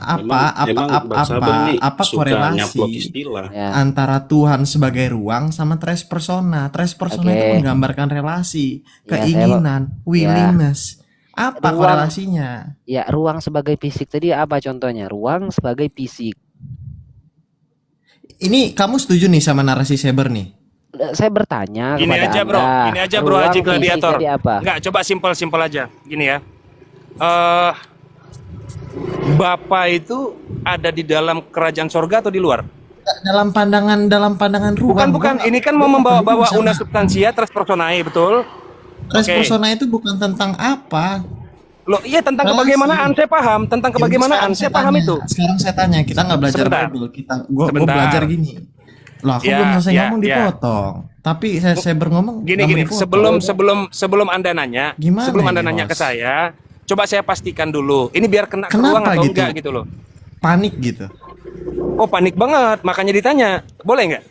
Emang Bang Saber nih apa suka nyaplok korelasi istilah. Ya, antara Tuhan sebagai ruang sama tres persona? Tres persona itu oke. menggambarkan relasi, Ya, saya mau keinginan, ya willingness. Apa ruang korelasinya? ya ruang sebagai fisik tadi apa contohnya? Ruang sebagai fisik. Ini kamu setuju nih sama narasi Saber nih? Saya bertanya Gini kepada aja Anda, bro, gini aja bro ruang Haji fisik Gladiator. tadi apa? Enggak, coba simpel-simpel aja. Gini ya. eh Bapak itu ada di dalam kerajaan sorga atau di luar? Dalam pandangan Bukan, ruang, bukan. Ini kan mau gua nggak peduli membawa-bawa una sama substansia tres personae, betul? tres Oke. persona itu bukan tentang apa Loh, iya tentang relasi. kebagaimana saya paham, tentang Ya, kebagaimana saya paham itu. Sekarang saya tanya, kita nggak belajar Sebentar. Bible, gua Sebentar. belajar gini. Loh, aku Ya, belum selesai ya, ngomong ya. dipotong. Tapi saya ngomong Gini nggak mau gini, dipotong. sebelum Anda nanya, Gimana sebelum Anda ini, nanya Bos? ke saya, coba saya pastikan dulu. Ini biar kena ke Kenapa ruang atau gitu? enggak gitu loh. Panik gitu. Oh, panik banget, makanya ditanya. Boleh nggak?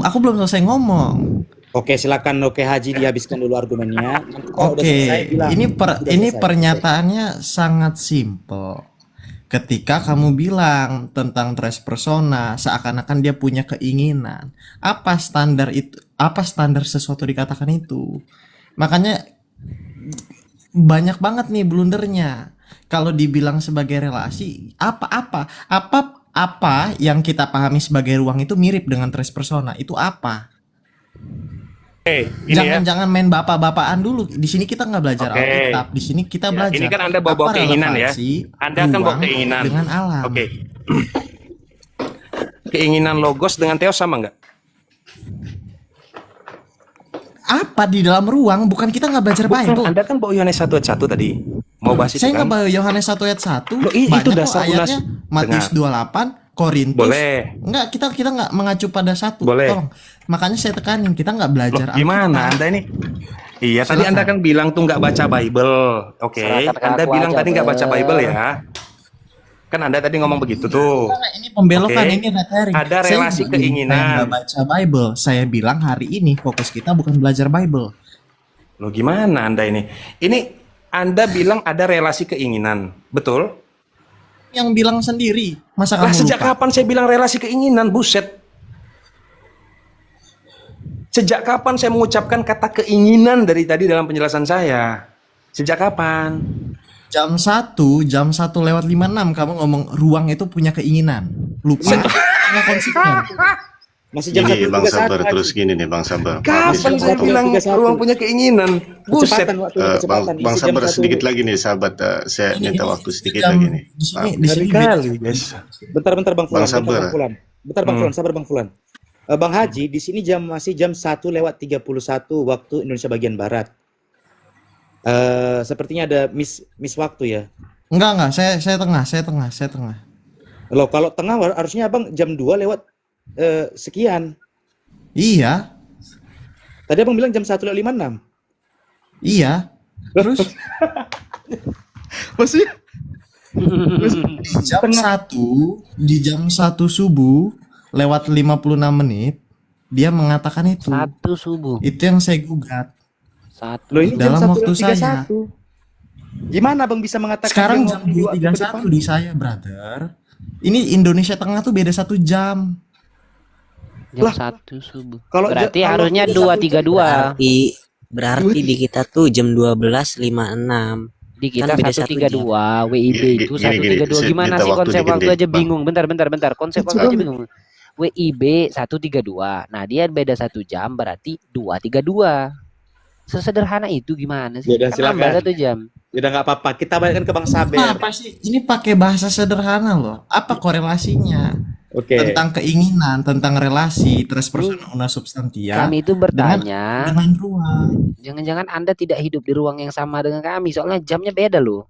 Aku belum selesai ngomong. Oke, silakan Oke Haji dihabiskan dulu argumennya. Nanti kalau udah Oke, selesai bilang. Sudah ini selesai. pernyataannya sangat simpel. Ketika kamu bilang tentang tres persona, seakan-akan dia punya keinginan. Apa standar itu? Apa standar sesuatu dikatakan itu? Makanya banyak banget nih blundernya. Kalau dibilang sebagai relasi, apa yang kita pahami sebagai ruang itu mirip dengan tres persona? Itu apa? Ini ya. Jangan main bapak-bapakan dulu. Di sini kita nggak belajar Oke. Alkitab. Di sini kita Ya, belajar. ini kan Anda bawa-bawa apa keinginan ya. relevansi Anda kan bawa ruang keinginan. dengan alam. Oke. Keinginan logos dengan teos sama nggak? Apa di dalam ruang? Bukan, kita nggak belajar Bible. Anda kan bawa Yohanes 1 ayat 1 tadi. Mau bahas itu Saya nggak kan? bawa Yohanes 1 ayat 1. Loh, itu Banyak kok dasar ayatnya. Matius 28, Korintus. Boleh. Enggak, kita nggak mengacu pada satu. Boleh. Tolong. Makanya saya tekanin, kita nggak belajar Loh, gimana Alkitab. Anda ini? Iya, tadi Silakan. Anda kan bilang tuh nggak baca Bible. Oke, Serahkan ke Anda aku bilang aja, tadi nggak baca Ber. Bible ya. Kan Anda tadi ngomong begitu tuh. Ini pembelokan, Oke. ini red herring. Ada Saya relasi nggak bilang keinginan. Saya nggak baca Bible. Saya bilang hari ini fokus kita bukan belajar Bible. Loh, gimana Anda ini? Ini Anda bilang ada relasi keinginan, betul? Yang bilang sendiri, masa Lah, kamu sejak lupa? kapan saya bilang relasi keinginan? Buset. Sejak kapan saya mengucapkan kata keinginan dari tadi dalam penjelasan saya? Sejak kapan? Jam 1 lewat 56 kamu ngomong ruang itu punya keinginan. Lupa. Nggak konsisten. Masih jam Gini Bang 1.31, Sabar, Haji. terus gini nih Bang Sabar. Kapan Ini saya satu, bilang 31. ruang punya keinginan? Buset. Kecepatan waktu, Bang, kecepatan. Bang Masih jam Sabar 1. sedikit lagi nih sahabat, saya minta waktu sedikit lagi nih. Di sini, Maaf. di sini Kali, guys. Bentar Bang Fulan, Bang Sabar. bentar Bang Fulan. Bentar Bang Fulan, sabar Bang Fulan. Bang Haji, di sini masih jam 1:31 waktu Indonesia bagian barat. Sepertinya ada miss waktu ya. enggak, saya tengah. Loh, kalau tengah harusnya Abang jam 2 lewat sekian. Iya, Tadi Abang bilang jam 1:56. iya. Terus Maksudnya di jam 1 subuh lewat 56 menit dia mengatakan itu. 1 subuh. Itu yang saya gugat. 1. Loh, ini Dalam jam waktu 1:31. Gimana Abang bisa mengatakan Sekarang dia jam waktu 2 ke 2.31 depan? di saya, brother. Ini Indonesia Tengah tuh beda 1 jam. Jam Lah, 1 subuh. kalau Berarti kalau harusnya ini 2.32. Berarti di kita tuh jam 12.56. Di kita Kan beda 1.32, WIB itu Gini, 1.32. saya Gimana minta sih waktu konsep dikit waktu nih, aja Bang. bingung. Bentar. Konsep waktu aja bingung. WIB 1.32. Nah, dia beda 1 jam berarti 2.32. Sesederhana itu gimana sih? Ya udah, Kan nambah silakan. 1 jam. Udah nggak apa-apa. Kita balikkan ke Bang Saber. Apa sih? Ini pakai bahasa sederhana loh. Apa korelasinya? Oke. Tentang keinginan, tentang relasi, terus persona una substantia Kami itu bertanya, dengan ruang. jangan-jangan Anda tidak hidup di ruang yang sama dengan kami, soalnya jamnya beda loh.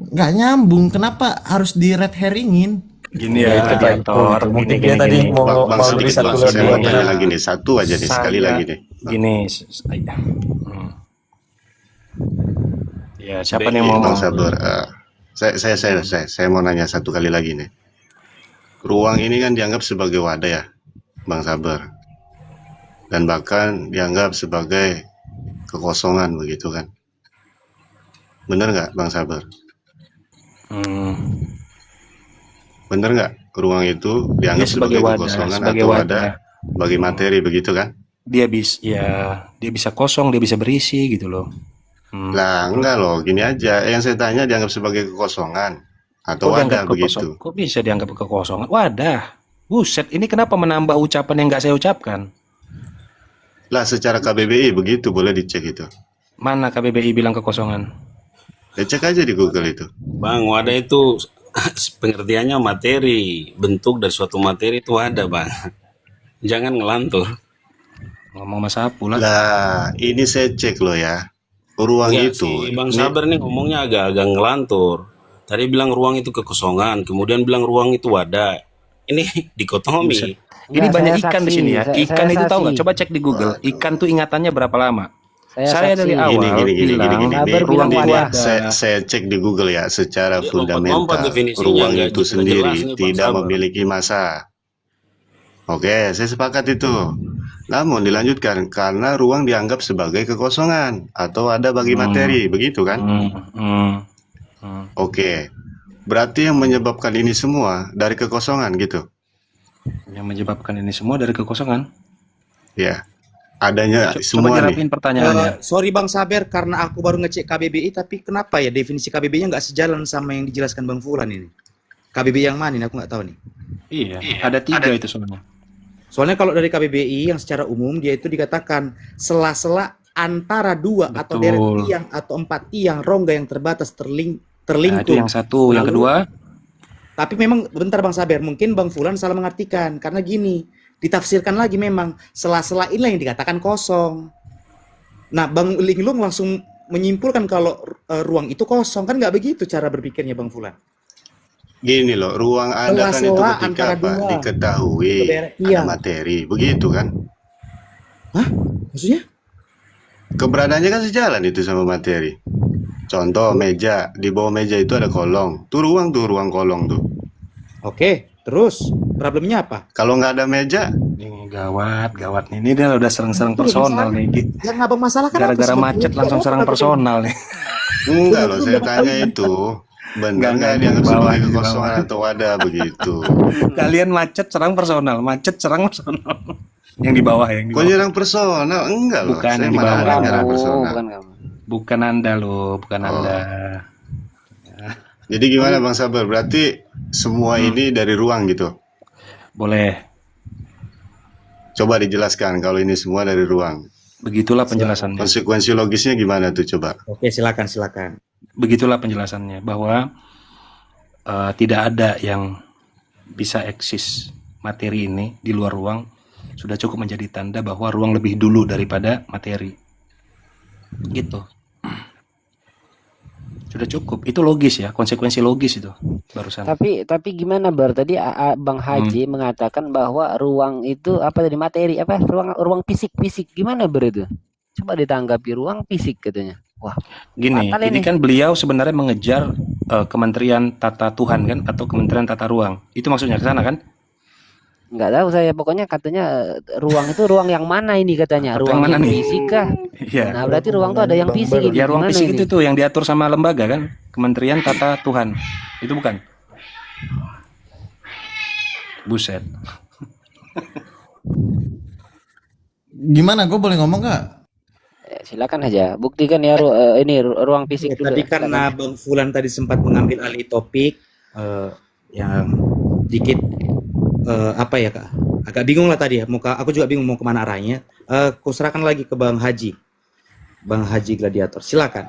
Nggak nyambung. Kenapa harus di red herringin? Gini Ya, ya, itu Gladiator. Pak. Mungkin Gini, dia tadi gini. mau Bang mau beli sedikit satu Bang, lewat saya dua mau tanya nya. lagi nih, satu aja nih, sekali Saya- lagi nih. Bang. Gini, ya siapa nih yang mau Bang ngomong? Sabar, saya mau nanya satu kali lagi nih. Ruang ini kan dianggap sebagai wadah ya, Bang Sabar, dan bahkan dianggap sebagai kekosongan begitu kan? Bener nggak Bang Sabar? Hmm. Bener nggak? Ruang itu Dia dianggap sebagai sebagai wadah, kekosongan sebagai atau wadah. wadah bagi materi begitu kan? Dia bisa kosong, dia bisa berisi gitu loh. Lah enggak loh, gini aja. Yang saya tanya dianggap sebagai kekosongan atau Kok dianggap wadah begitu. Kok bisa dianggap kekosongan? Wadah. Buset, ini kenapa menambah ucapan yang nggak saya ucapkan? Lah secara KBBI begitu, boleh dicek itu. Mana KBBI bilang kekosongan? Ya cek aja di Google itu. Bang, wadah itu pengertiannya materi, bentuk dari suatu materi itu wadah, Bang. Jangan ngelantur. Ngomong masa pula. Lah ini saya cek loh ya. Ruang Enggak itu. sih, Bang ini- Sabar nih ngomongnya agak-agak ngelantur. Tadi bilang ruang itu kekosongan, kemudian bilang ruang itu wadah. Ini dikotomi. Ini Enggak, banyak saya ikan di saksi, sini ya. saya Ikan itu tahu nggak? saksi. Coba cek di Google. Ikan tuh ingatannya berapa lama? Saya saksi. dari awal gini. bilang Sabar Ini- bilang ini wadah. saya cek di Google ya, secara Dia fundamental lompat-lompat definisinya, ruang nggak itu jelas sendiri nih, Bang tidak Sabar. memiliki massa. Oke, saya sepakat itu. Namun dilanjutkan karena ruang dianggap sebagai kekosongan atau ada bagi materi, begitu kan? Oke. Berarti yang menyebabkan ini semua dari kekosongan gitu. Yang menyebabkan ini semua dari kekosongan. Ya. Adanya Coba semua nih. jerapin pertanyaannya. Sorry Bang Saber, karena aku baru ngecek KBBI, tapi kenapa ya definisi KBBI-nya nggak sejalan sama yang dijelaskan Bang Fulan ini? KBBI yang mana ini? Aku nggak tahu nih. Iya, ada tiga itu sebenarnya. Soalnya kalau dari KBBI yang secara umum dia itu dikatakan sela-sela antara dua atau Betul. deret tiang atau 4 tiang rongga yang terbatas Nah, itu terlingkup. yang satu, yang Lalu- kedua. Tapi memang bentar Bang Saber, mungkin Bang Fulan salah mengartikan karena gini, ditafsirkan lagi memang sela-sela inilah yang dikatakan kosong. Nah, Bang Linglung langsung menyimpulkan kalau ruang itu kosong, kan nggak begitu cara berpikirnya Bang Fulan. Gini loh, ruang ada kan itu Sela-sela ketika antara apa? dua. Diketahui Berderet ada tiang. materi, begitu kan? Maksudnya? Keberadaannya kan sejalan itu sama materi. Contoh meja, di bawah meja itu ada kolong. Tuh ruang kolong tuh. Oke, terus problemnya apa? Kalau nggak ada meja, Ini gawat nih. Ini dia udah serang-serang personal nih. Yang ngabang masalah kan Gara-gara macet langsung serang personal nih. enggak loh. Saya tanya itu, benar nggak dianggap di bawah, sebagai di bawah. kekosongan atau wadah begitu? Kalian macet serang personal. Yang di bawah, yang di Kok bawah. nyerang personal? Enggak loh. Bukan, Saya yang di mana bawah. ada nyerang Kamu, personal. bukan kamu. Bukan Anda loh, bukan Oh. Anda. Jadi gimana Bang Sabar? Berarti semua ini dari ruang gitu. Boleh. Coba dijelaskan kalau ini semua dari ruang. Begitulah penjelasannya. Konsekuensi logisnya gimana tuh coba? Oke, silakan. Begitulah penjelasannya bahwa tidak ada yang bisa eksis materi ini di luar ruang, sudah cukup menjadi tanda bahwa ruang lebih dulu daripada materi. Gitu. Sudah cukup. Itu logis ya, konsekuensi logis itu barusan. Tapi gimana Bar? Tadi Bang Haji mengatakan bahwa ruang itu apa tadi materi apa? Ruang fisik. Gimana Bar itu? Coba ditanggapi ruang fisik katanya. Wah, Gini, fatal ini kan beliau sebenarnya mengejar Kementerian Tata Tuhan kan atau Kementerian Tata Ruang. Itu maksudnya ke sana kan? nggak tahu saya pokoknya katanya ruang itu ruang yang mana ini katanya? Apa Ruang yang mana yang nih? fisik kah? Iya. Nah, berarti ruang itu ada yang fisik ini. Ya ruang Gimana fisik ini? itu tuh yang diatur sama lembaga kan? Kementerian Tata Tuhan. Itu bukan? Buset. Gimana? Gue boleh ngomong nggak? Silakan aja. Buktikan ya ini ruang fisik dulu. Tadi ya. karena Bang Fulan tadi sempat mengambil alih topik yang dikit apa ya Kak? Agak bingung lah tadi ya. Aku juga bingung mau kemana arahnya. Aku serahkan lagi ke Bang Haji. Bang Haji Gladiator. Silakan.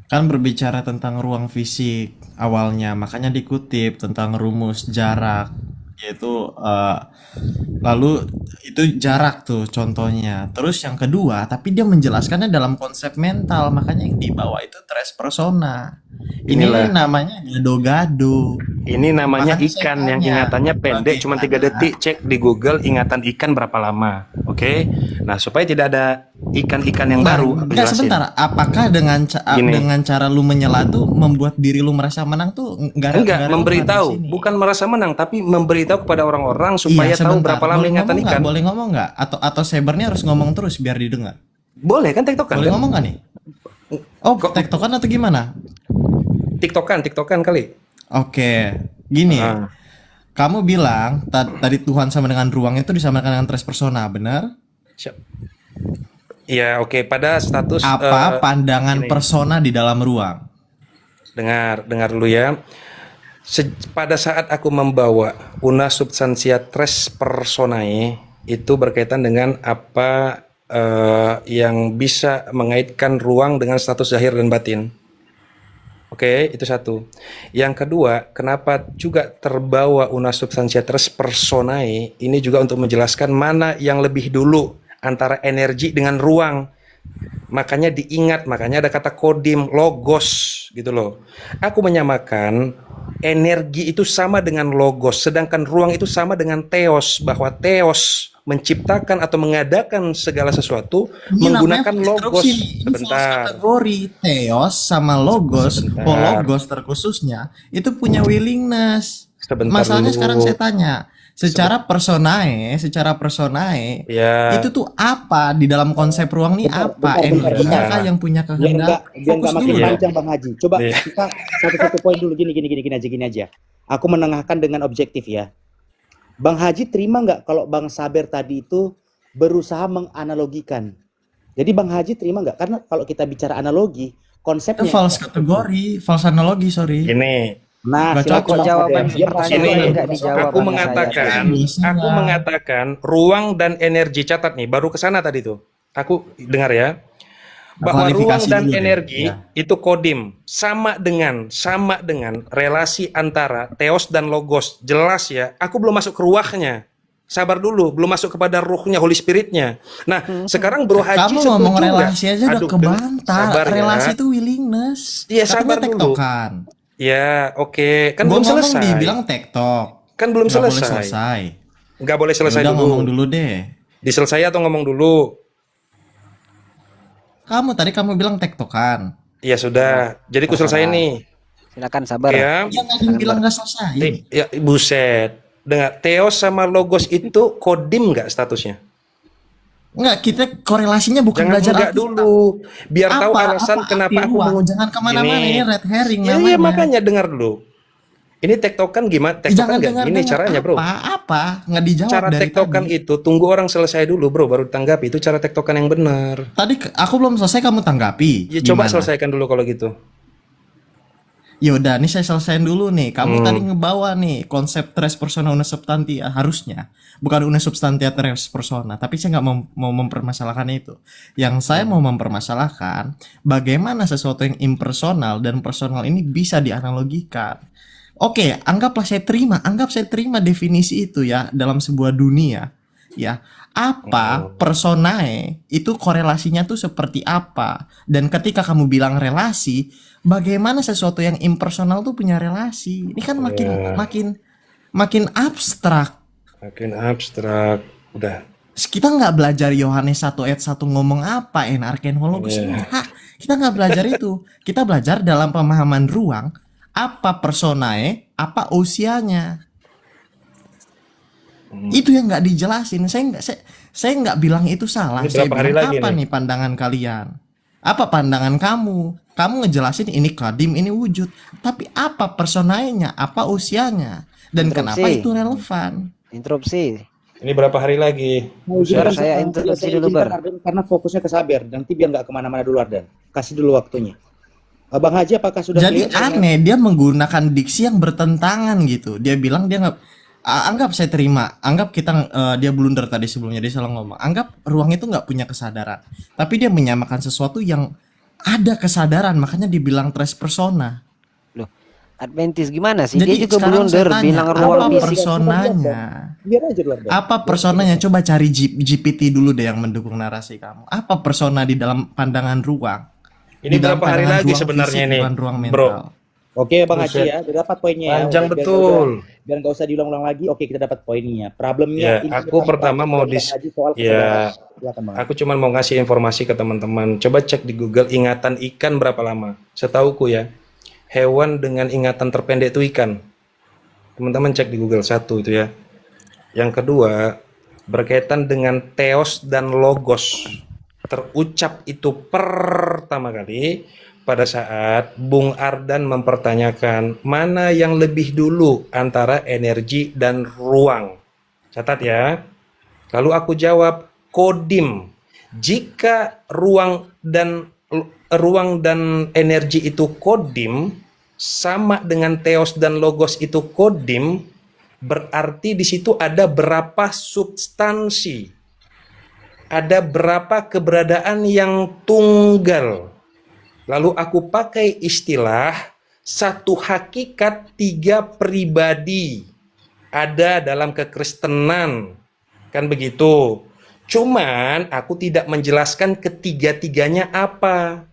Kan berbicara tentang ruang fisik awalnya, makanya dikutip tentang rumus jarak, yaitu lalu itu jarak tuh contohnya. Terus yang kedua, tapi dia menjelaskannya dalam konsep mental, makanya yang dibawa itu tres persona. Ini Inilah. namanya gado-gado. Ini namanya Makanya saya ikan yang tanya, ingatannya pendek cuma 3 bagaimana? detik. Cek di Google ingatan ikan berapa lama. Oke. Nah, supaya tidak ada ikan-ikan yang baru aku Enggak, jelasin. sebentar. Apakah dengan Gini. dengan cara lu menyela tuh membuat diri lu merasa menang tuh enggak Enggak, relevan memberitahu, di sini. bukan merasa menang, tapi memberitahu kepada orang-orang Iya, supaya tahu sebentar. berapa lama Boleh ingatan ngomong nggak? ikan. Boleh ngomong nggak? Atau Sabernya harus ngomong terus biar didengar. Boleh kan tektokan Boleh kan? ngomong nggak nih? Oh, Kok tektokan atau gimana? tiktokan kali. Oke, gini. Ah, Kamu bilang tadi Tuhan sama dengan ruang itu disamakan dengan tres persona, benar? siap. Ya, oke. Pada status Apa pandangan ini, persona di dalam ruang? dengar dulu ya. Pada saat aku membawa una substantia tres personae itu berkaitan dengan apa yang bisa mengaitkan ruang dengan status zahir dan batin. Oke, itu satu. Yang kedua, kenapa juga terbawa una substantia tres personae ini juga untuk menjelaskan mana yang lebih dulu antara energi dengan ruang. Makanya diingat, makanya ada kata kodim, logos gitu loh. Aku menyamakan energi itu sama dengan logos, sedangkan ruang itu sama dengan theos, bahwa theos menciptakan atau mengadakan segala sesuatu Ini namanya menggunakan logos. konstruksi nih. Ini false Sebentar, kategori. Theos sama logos, sebentar, logos terkhususnya, itu punya willingness. sebentar Masalahnya sekarang saya dulu. tanya, secara personae, Ya, itu tuh apa di dalam konsep ruang nih Bentar, apa? bentar, bentar, Energinya bentar. kah yang punya Biar kehendak? nggak Fokus makin dulu Iya. dong. panjang Bang Haji. Coba Iya. kita satu-satu poin dulu gini aja. Aku menengahkan dengan objektif ya. Bang Haji terima nggak kalau Bang Saber tadi itu berusaha menganalogikan? Jadi Bang Haji terima nggak? Karena kalau kita bicara analogi, Itu konsepnya false kategori, false analogi, sorry. Gini, nah Nggak silakan cocok. Bang Jawaban Saber. Dia pertanyaan Ini, masuk tidak dijawab aku sama saya mengatakan, tadi. aku mengatakan ruang dan energi, catat nih, baru ke sana tadi tuh. Aku dengar ya, bahwa ruang Klarifikasi dan dulu deh. energi Ya. itu kodim sama dengan relasi antara theos dan logos. Jelas ya. Aku belum masuk ke ruahnya. Sabar dulu, belum masuk kepada ruhnya, Holy Spiritnya. Nah, sekarang Bro Haji Kamu setuju ngomong nggak? relasi aja udah Aduh, kebantar. sabar ya. Relasi itu willingness. Iya, Katanya sabar dulu. tektokan. Ya, oke. Kan Gue belum ngomong selesai. dibilang tektok. Kan belum Nggak boleh selesai. selesai. Nggak boleh selesai Udah dulu. ngomong dulu deh. Diselesai atau ngomong dulu? Kamu bilang tektokan. Ya sudah. Jadi ku selesai Terserah. nih. Silakan sabar. Ya. Ya nggak ada yang bilang nggak selesai. Ya, buset. Dengar, theos sama logos itu kodim nggak statusnya? Nggak, kita korelasinya bukan Jangan belajar enggak Alkitab. dulu. Biar tahu alasan arti kenapa aku ruang? Jangan kemana-mana, Gini. ini red herring Ya, namanya. iya, makanya dengar dulu. Ini tektokan gimana? Tektokan nggak Jangan gini dengar caranya, Bro. apa nggak dijawab Cara dari tektokan tadi. itu tunggu orang selesai dulu, Bro, baru tanggapi. Itu cara tektokan yang benar. Aku belum selesai, kamu tanggapi. Ya coba Gimana? selesaikan dulu kalau gitu. Ya udah, nih saya selesaiin dulu nih. Kamu Hmm. tadi ngebawa nih konsep tres persona una substantia, harusnya bukan una substantia tres persona. Tapi saya nggak mau mempermasalahkan itu. Yang saya mau mempermasalahkan bagaimana sesuatu yang impersonal dan personal ini bisa dianalogikan. Oke, anggap saya terima definisi itu ya dalam sebuah dunia. Ya, apa personae itu korelasinya tuh seperti apa? Dan ketika kamu bilang relasi, bagaimana sesuatu yang impersonal tuh punya relasi? Ini kan Ya. makin abstrak. Makin abstrak. Udah. Kita nggak belajar Yohanes 1 ayat 1 ngomong apa enarken hologos. Iya. Enggak. Kita nggak belajar itu. Kita belajar dalam pemahaman ruang apa personae, apa usianya. Itu yang nggak dijelasin. Saya nggak bilang itu salah. Ini Saya berapa hari bilang lagi apa nih? nih pandangan kalian? Apa pandangan kamu? Kamu ngejelasin ini kadim, ini wujud. Tapi apa personaenya? Apa usianya? Dan Interupsi. kenapa itu relevan? Interupsi. Ini berapa hari lagi? Mau Bar, izinkan saya saya- interupsi saya dulu, izinkan Bar. Arden, karena fokusnya ke Saber. Nanti biar nggak kemana-mana dulu Arden. Kasih dulu waktunya. Bang Haji apakah sudah Jadi clear? aneh, dia menggunakan diksi yang bertentangan gitu. Dia bilang dia nggak anggap saya terima, anggap kita dia blunder tadi sebelumnya, dia salah ngomong. Anggap ruang itu nggak punya kesadaran, tapi dia menyamakan sesuatu yang ada kesadaran, makanya dibilang tres persona. Loh, Adventis gimana sih? Jadi Dia juga sekarang blunder saya tanya, bilang apa ruang fisik. personanya? Biar aja dulu Arden. Apa personanya? Coba cari GPT dulu deh yang mendukung narasi kamu. Apa persona di dalam pandangan ruang? Ini Di dalam berapa hari pandangan lagi ruang sebenarnya fisik, ini, bukan ruang Bro? mental. Oke Bang Haji Buset. ya, udah dapat poinnya ya. Panjang Udah, betul. Biar nggak usah diulang-ulang lagi. Oke, kita dapat poinnya. Problemnya Ya, ini aku kita pertama bahas mau Bang Haji soal ya, kesadaran. Silakan Bang. aku cuma mau ngasih informasi ke teman-teman. Coba cek di Google ingatan ikan berapa lama. Setauku ya, hewan dengan ingatan terpendek itu ikan. Teman-teman cek di Google, satu itu ya. Yang kedua, berkaitan dengan theos dan logos. terucap itu pertama kali pada saat Bung Ardan mempertanyakan mana yang lebih dulu antara energi dan ruang. Catat ya. Lalu aku jawab kodim. Jika ruang dan energi itu kodim sama dengan teos dan logos itu kodim, berarti di situ ada berapa substansi, ada berapa keberadaan yang tunggal. Lalu aku pakai istilah satu hakikat tiga pribadi ada dalam kekristenan, kan begitu. Cuman aku tidak menjelaskan ketiga-tiganya apa.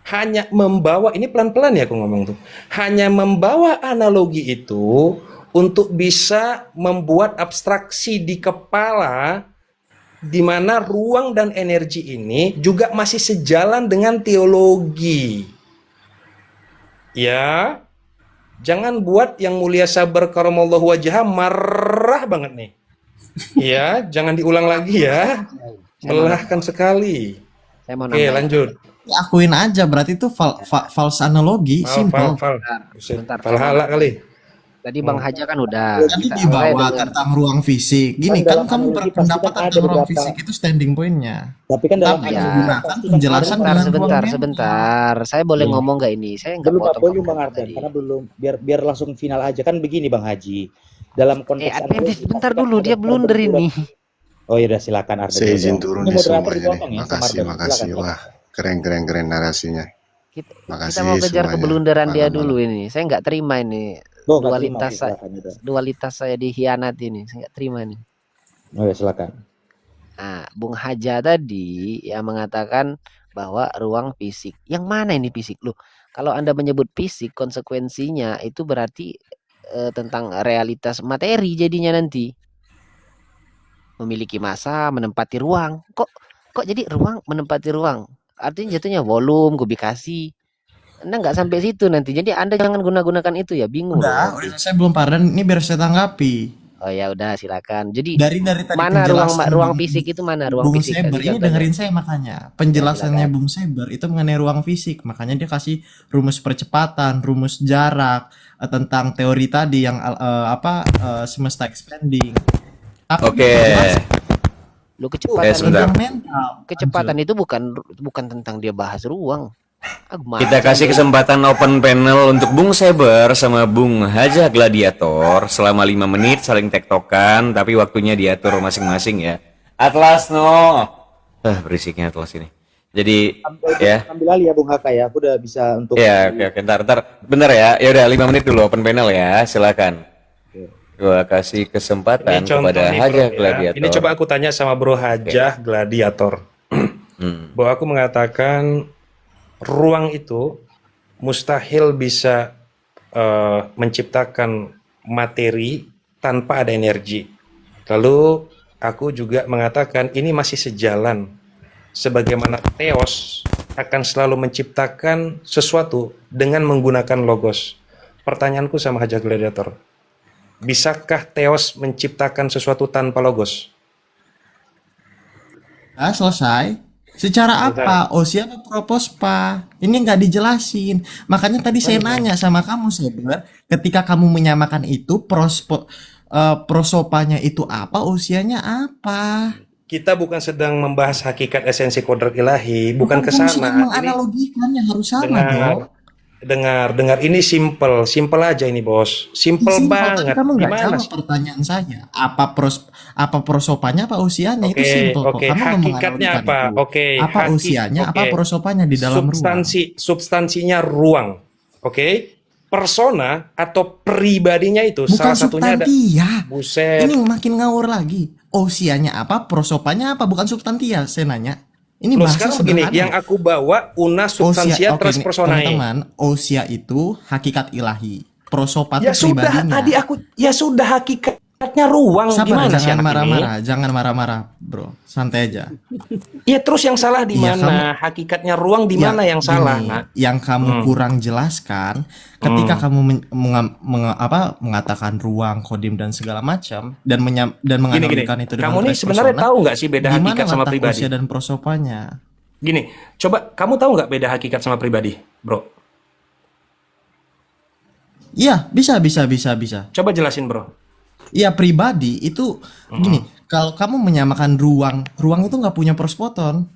Hanya membawa, ini pelan-pelan ya aku ngomong tuh. Hanya membawa analogi itu untuk bisa membuat abstraksi di kepala di mana ruang dan energi ini juga masih sejalan dengan teologi. Ya, jangan buat yang mulia sabar karamallahu wajhah marah banget nih. Ya, jangan diulang lagi ya. Melelahkan sekali. Saya mau Oke, nambahin. lanjut. Akuin aja, berarti itu false analogi, simple. Sebentar. Valhalla kali. Tadi Bang Haja kan udah Tadi kita dibawa dengar. tentang ruang fisik. Gini Kan dalam kan kamu analogi berpendapat pasti kan ada tentang ruang beberapa- fisik itu standing pointnya. Tapi kan dalam Tapi Ya. menggunakan penjelasan Sebentar, dengan sebentar, ruang mental. sebentar. Saya boleh Belum. ngomong nggak ini? Saya nggak belum potong belum kamu Bang Ardan tadi. karena belum biar langsung final aja kan begini Bang Haji. Dalam konteks Adventist, analogi, bentar pasti kan dulu, ada dia blunder perbenturan. ini. Oh ya udah silakan Ardan. Saya izin turun Ini nih moderator semuanya nih. dipotong ya sama Ardan. Makasih. Silakan. Wah, keren narasinya. Kita Makasih mau kejar semuanya. kebelundaran dia Malam-malam. dulu ini. Saya nggak terima ini Oh, nggak terima, dualitas oke, silakan, udah. dualitas saya dikhianati ini. Saya nggak terima nih. Oh ya silakan. Nah, Bung Haja tadi yang mengatakan bahwa ruang fisik. Yang mana ini fisik? Loh, kalau Anda menyebut fisik, konsekuensinya itu berarti tentang realitas materi jadinya nanti. Memiliki massa, menempati ruang. Kok jadi ruang menempati ruang? Artinya jatuhnya volume, kubikasi. Anda nggak sampai situ nanti. Jadi Anda jangan gunakan itu ya, bingung. Udah loh. saya belum pardon, ini biar saya tanggapi. Oh ya udah silakan. Jadi Dari tadi mana penjelasan ruang Bang- fisik itu mana ruang Bung fisik? Seber, Kasih ini contohnya. dengerin saya makanya. Penjelasannya silakan. Bung Seber itu mengenai ruang fisik. Makanya dia kasih rumus percepatan, rumus jarak, tentang teori tadi yang semesta expanding. Tapi Oke. penjelasan Lu kecepatan sebentar. tentang mental. kecepatan itu bukan tentang dia bahas ruang. Kita kasih kesempatan open panel untuk Bung Seber sama Bung Haja Gladiator selama 5 menit saling tektokan, tapi waktunya diatur masing-masing ya. Atlas no. Berisiknya Atlas ini. Jadi ya. Ambil alih ya Bung Haka ya. Aku udah bisa untuk Ya, oke, ntar, bentar ya. Ya udah 5 menit dulu open panel ya. Silakan. Gua kasih kesempatan Ini contoh kepada nih, Haja Bro, ya. Gladiator. Ini coba aku tanya sama Bro Hajah Gladiator. Bahwa aku mengatakan ruang itu mustahil bisa menciptakan materi tanpa ada energi. Lalu aku juga mengatakan ini masih sejalan. Sebagaimana Theos akan selalu menciptakan sesuatu dengan menggunakan logos. Pertanyaanku sama Haja Gladiator. Bisakah Theos menciptakan sesuatu tanpa logos? Selesai. Secara apa? Siapa propospa? Ini nggak dijelasin. Makanya tadi saya nanya sama kamu, Seber, ketika kamu menyamakan itu, prosopanya itu apa? Usianya apa? Kita bukan sedang membahas hakikat esensi kodrat ilahi, bukan ke Kamu sedang sana. Ini menganalogikan yang harus sama dong. dengar, ini simple aja ini bos, simple Simpel, banget. tapi kamu nggak Gimana jawab sih? pertanyaan saya. Apa prosopanya, apa usianya? Itu Oke, simpel kok. oke. Kamu nggak Hakikatnya menganalogikan apa? itu. Oke, Apa usianya, apa oke. prosopanya di dalam ruang? Substansinya ruang, oke? Persona atau pribadinya itu Bukan salah satunya ada. substantia. Buset. Ini makin ngawur lagi. Usianya apa, prosopanya apa, bukan substantia. Saya nanya. Ini Loh, bahasa sekarang begini, sederhana. yang aku bawa una substansia Oke, trans nih, personae. teman-teman, usia itu hakikat ilahi. Prosopa Ya itu sudah, pribadinya. tadi ya sudah hakikatnya ruang. Sabar, Gimana sih jangan anak ini? marah-marah, jangan marah-marah, bro. Santai aja. Ya terus yang salah di Iya, mana? Hakikatnya ruang di Ya, mana yang salah? gini, Nak? yang kamu kurang jelaskan ketika kamu mengatakan ruang, kodim dan segala macam dan Gini, menganalogikan itu dengan kamu nih tres sebenarnya persona, tahu nggak sih beda gimana hakikat sama letak pribadi? usia dan prosopanya? Gini, coba kamu tahu nggak beda hakikat sama pribadi, bro? Iya, bisa. Coba jelasin, bro. Iya, pribadi itu gini, kalau kamu menyamakan ruang itu nggak punya prospoton.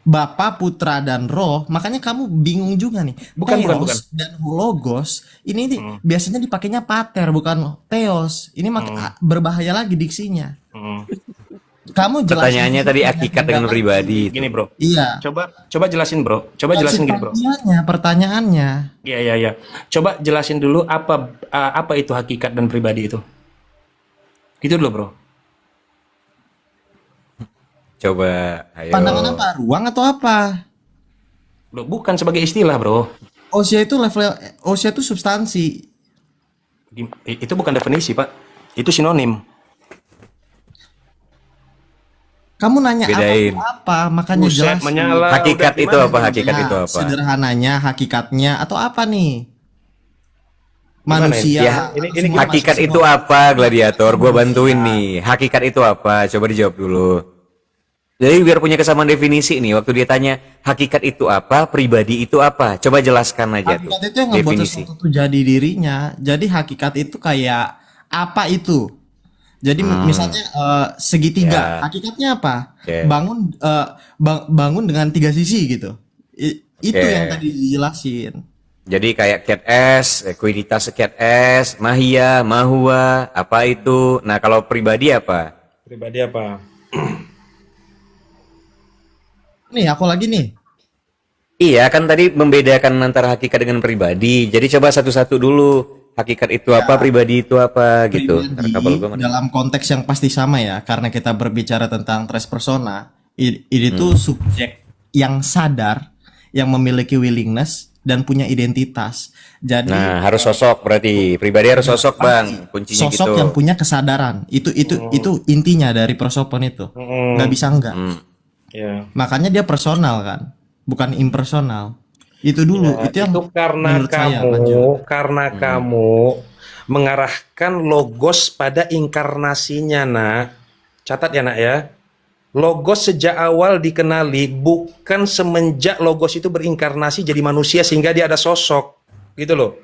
Bapa, Putra, dan Roh, makanya kamu bingung juga nih. Bukan. Theos dan Logos ini biasanya dipakainya pater bukan Theos. Ini berbahaya lagi diksinya. Kamu jelasin Pertanyaannya tadi hakikat dengan pribadi. Gini, bro. Iya. Coba jelasin, bro. Coba jelasin gini, bro. Pertanyaannya. Iya. Coba jelasin dulu apa itu hakikat dan pribadi itu. Gitu dulu, bro. Coba, ayo. Pandangan apa? Ruang atau apa? Loh, bukan sebagai istilah, bro. Osia itu substansi. Itu bukan definisi, Pak. Itu sinonim. Kamu nanya Bedain. apa? Makanya Buset, jelas. menyala. Hakikat Udah itu gimana apa? nih? Hakikat itu apa? Sederhananya, hakikatnya atau apa nih? Gimana Manusia. ya? Ini Hakikat itu apa, Gladiator? Gua bantuin nih. Hakikat itu apa? Coba dijawab dulu. Jadi biar punya kesamaan definisi nih. Waktu dia tanya hakikat itu apa, pribadi itu apa? Coba jelaskan aja tuh. Hakikat itu yang ngebuat Definisi. sesuatu tuh jadi dirinya. Jadi hakikat itu kayak apa itu? Jadi misalnya segitiga, Ya. hakikatnya apa? Oke. Bangun dengan 3 sisi gitu. Itu Oke. yang tadi dijelasin. Jadi kayak cat S, ekuiditas cat S, mahia, mahua, apa itu? Nah, kalau pribadi apa? Pribadi apa? Nih, aku lagi nih. Iya, kan tadi membedakan antara hakikat dengan pribadi. Jadi coba satu-satu dulu. Hakikat itu apa, pribadi itu apa gitu. Ntar kabel gua mana? Dalam konteks yang pasti sama ya, karena kita berbicara tentang tres persona, ini tuh subjek yang sadar, yang memiliki willingness dan punya identitas. Jadi Nah, harus sosok berarti. Pribadi harus sosok, Bang. Kuncinya sosok gitu. yang punya kesadaran. Itu intinya dari prosopon itu. Nggak bisa enggak. Ya. Makanya dia personal kan, bukan impersonal. Itu dulu, itu yang karena menurut saya, lanjut. kamu mengarahkan logos pada inkarnasinya, nak. Catat ya, nak ya. Logos sejak awal dikenali bukan semenjak logos itu berinkarnasi jadi manusia sehingga dia ada sosok, gitu loh.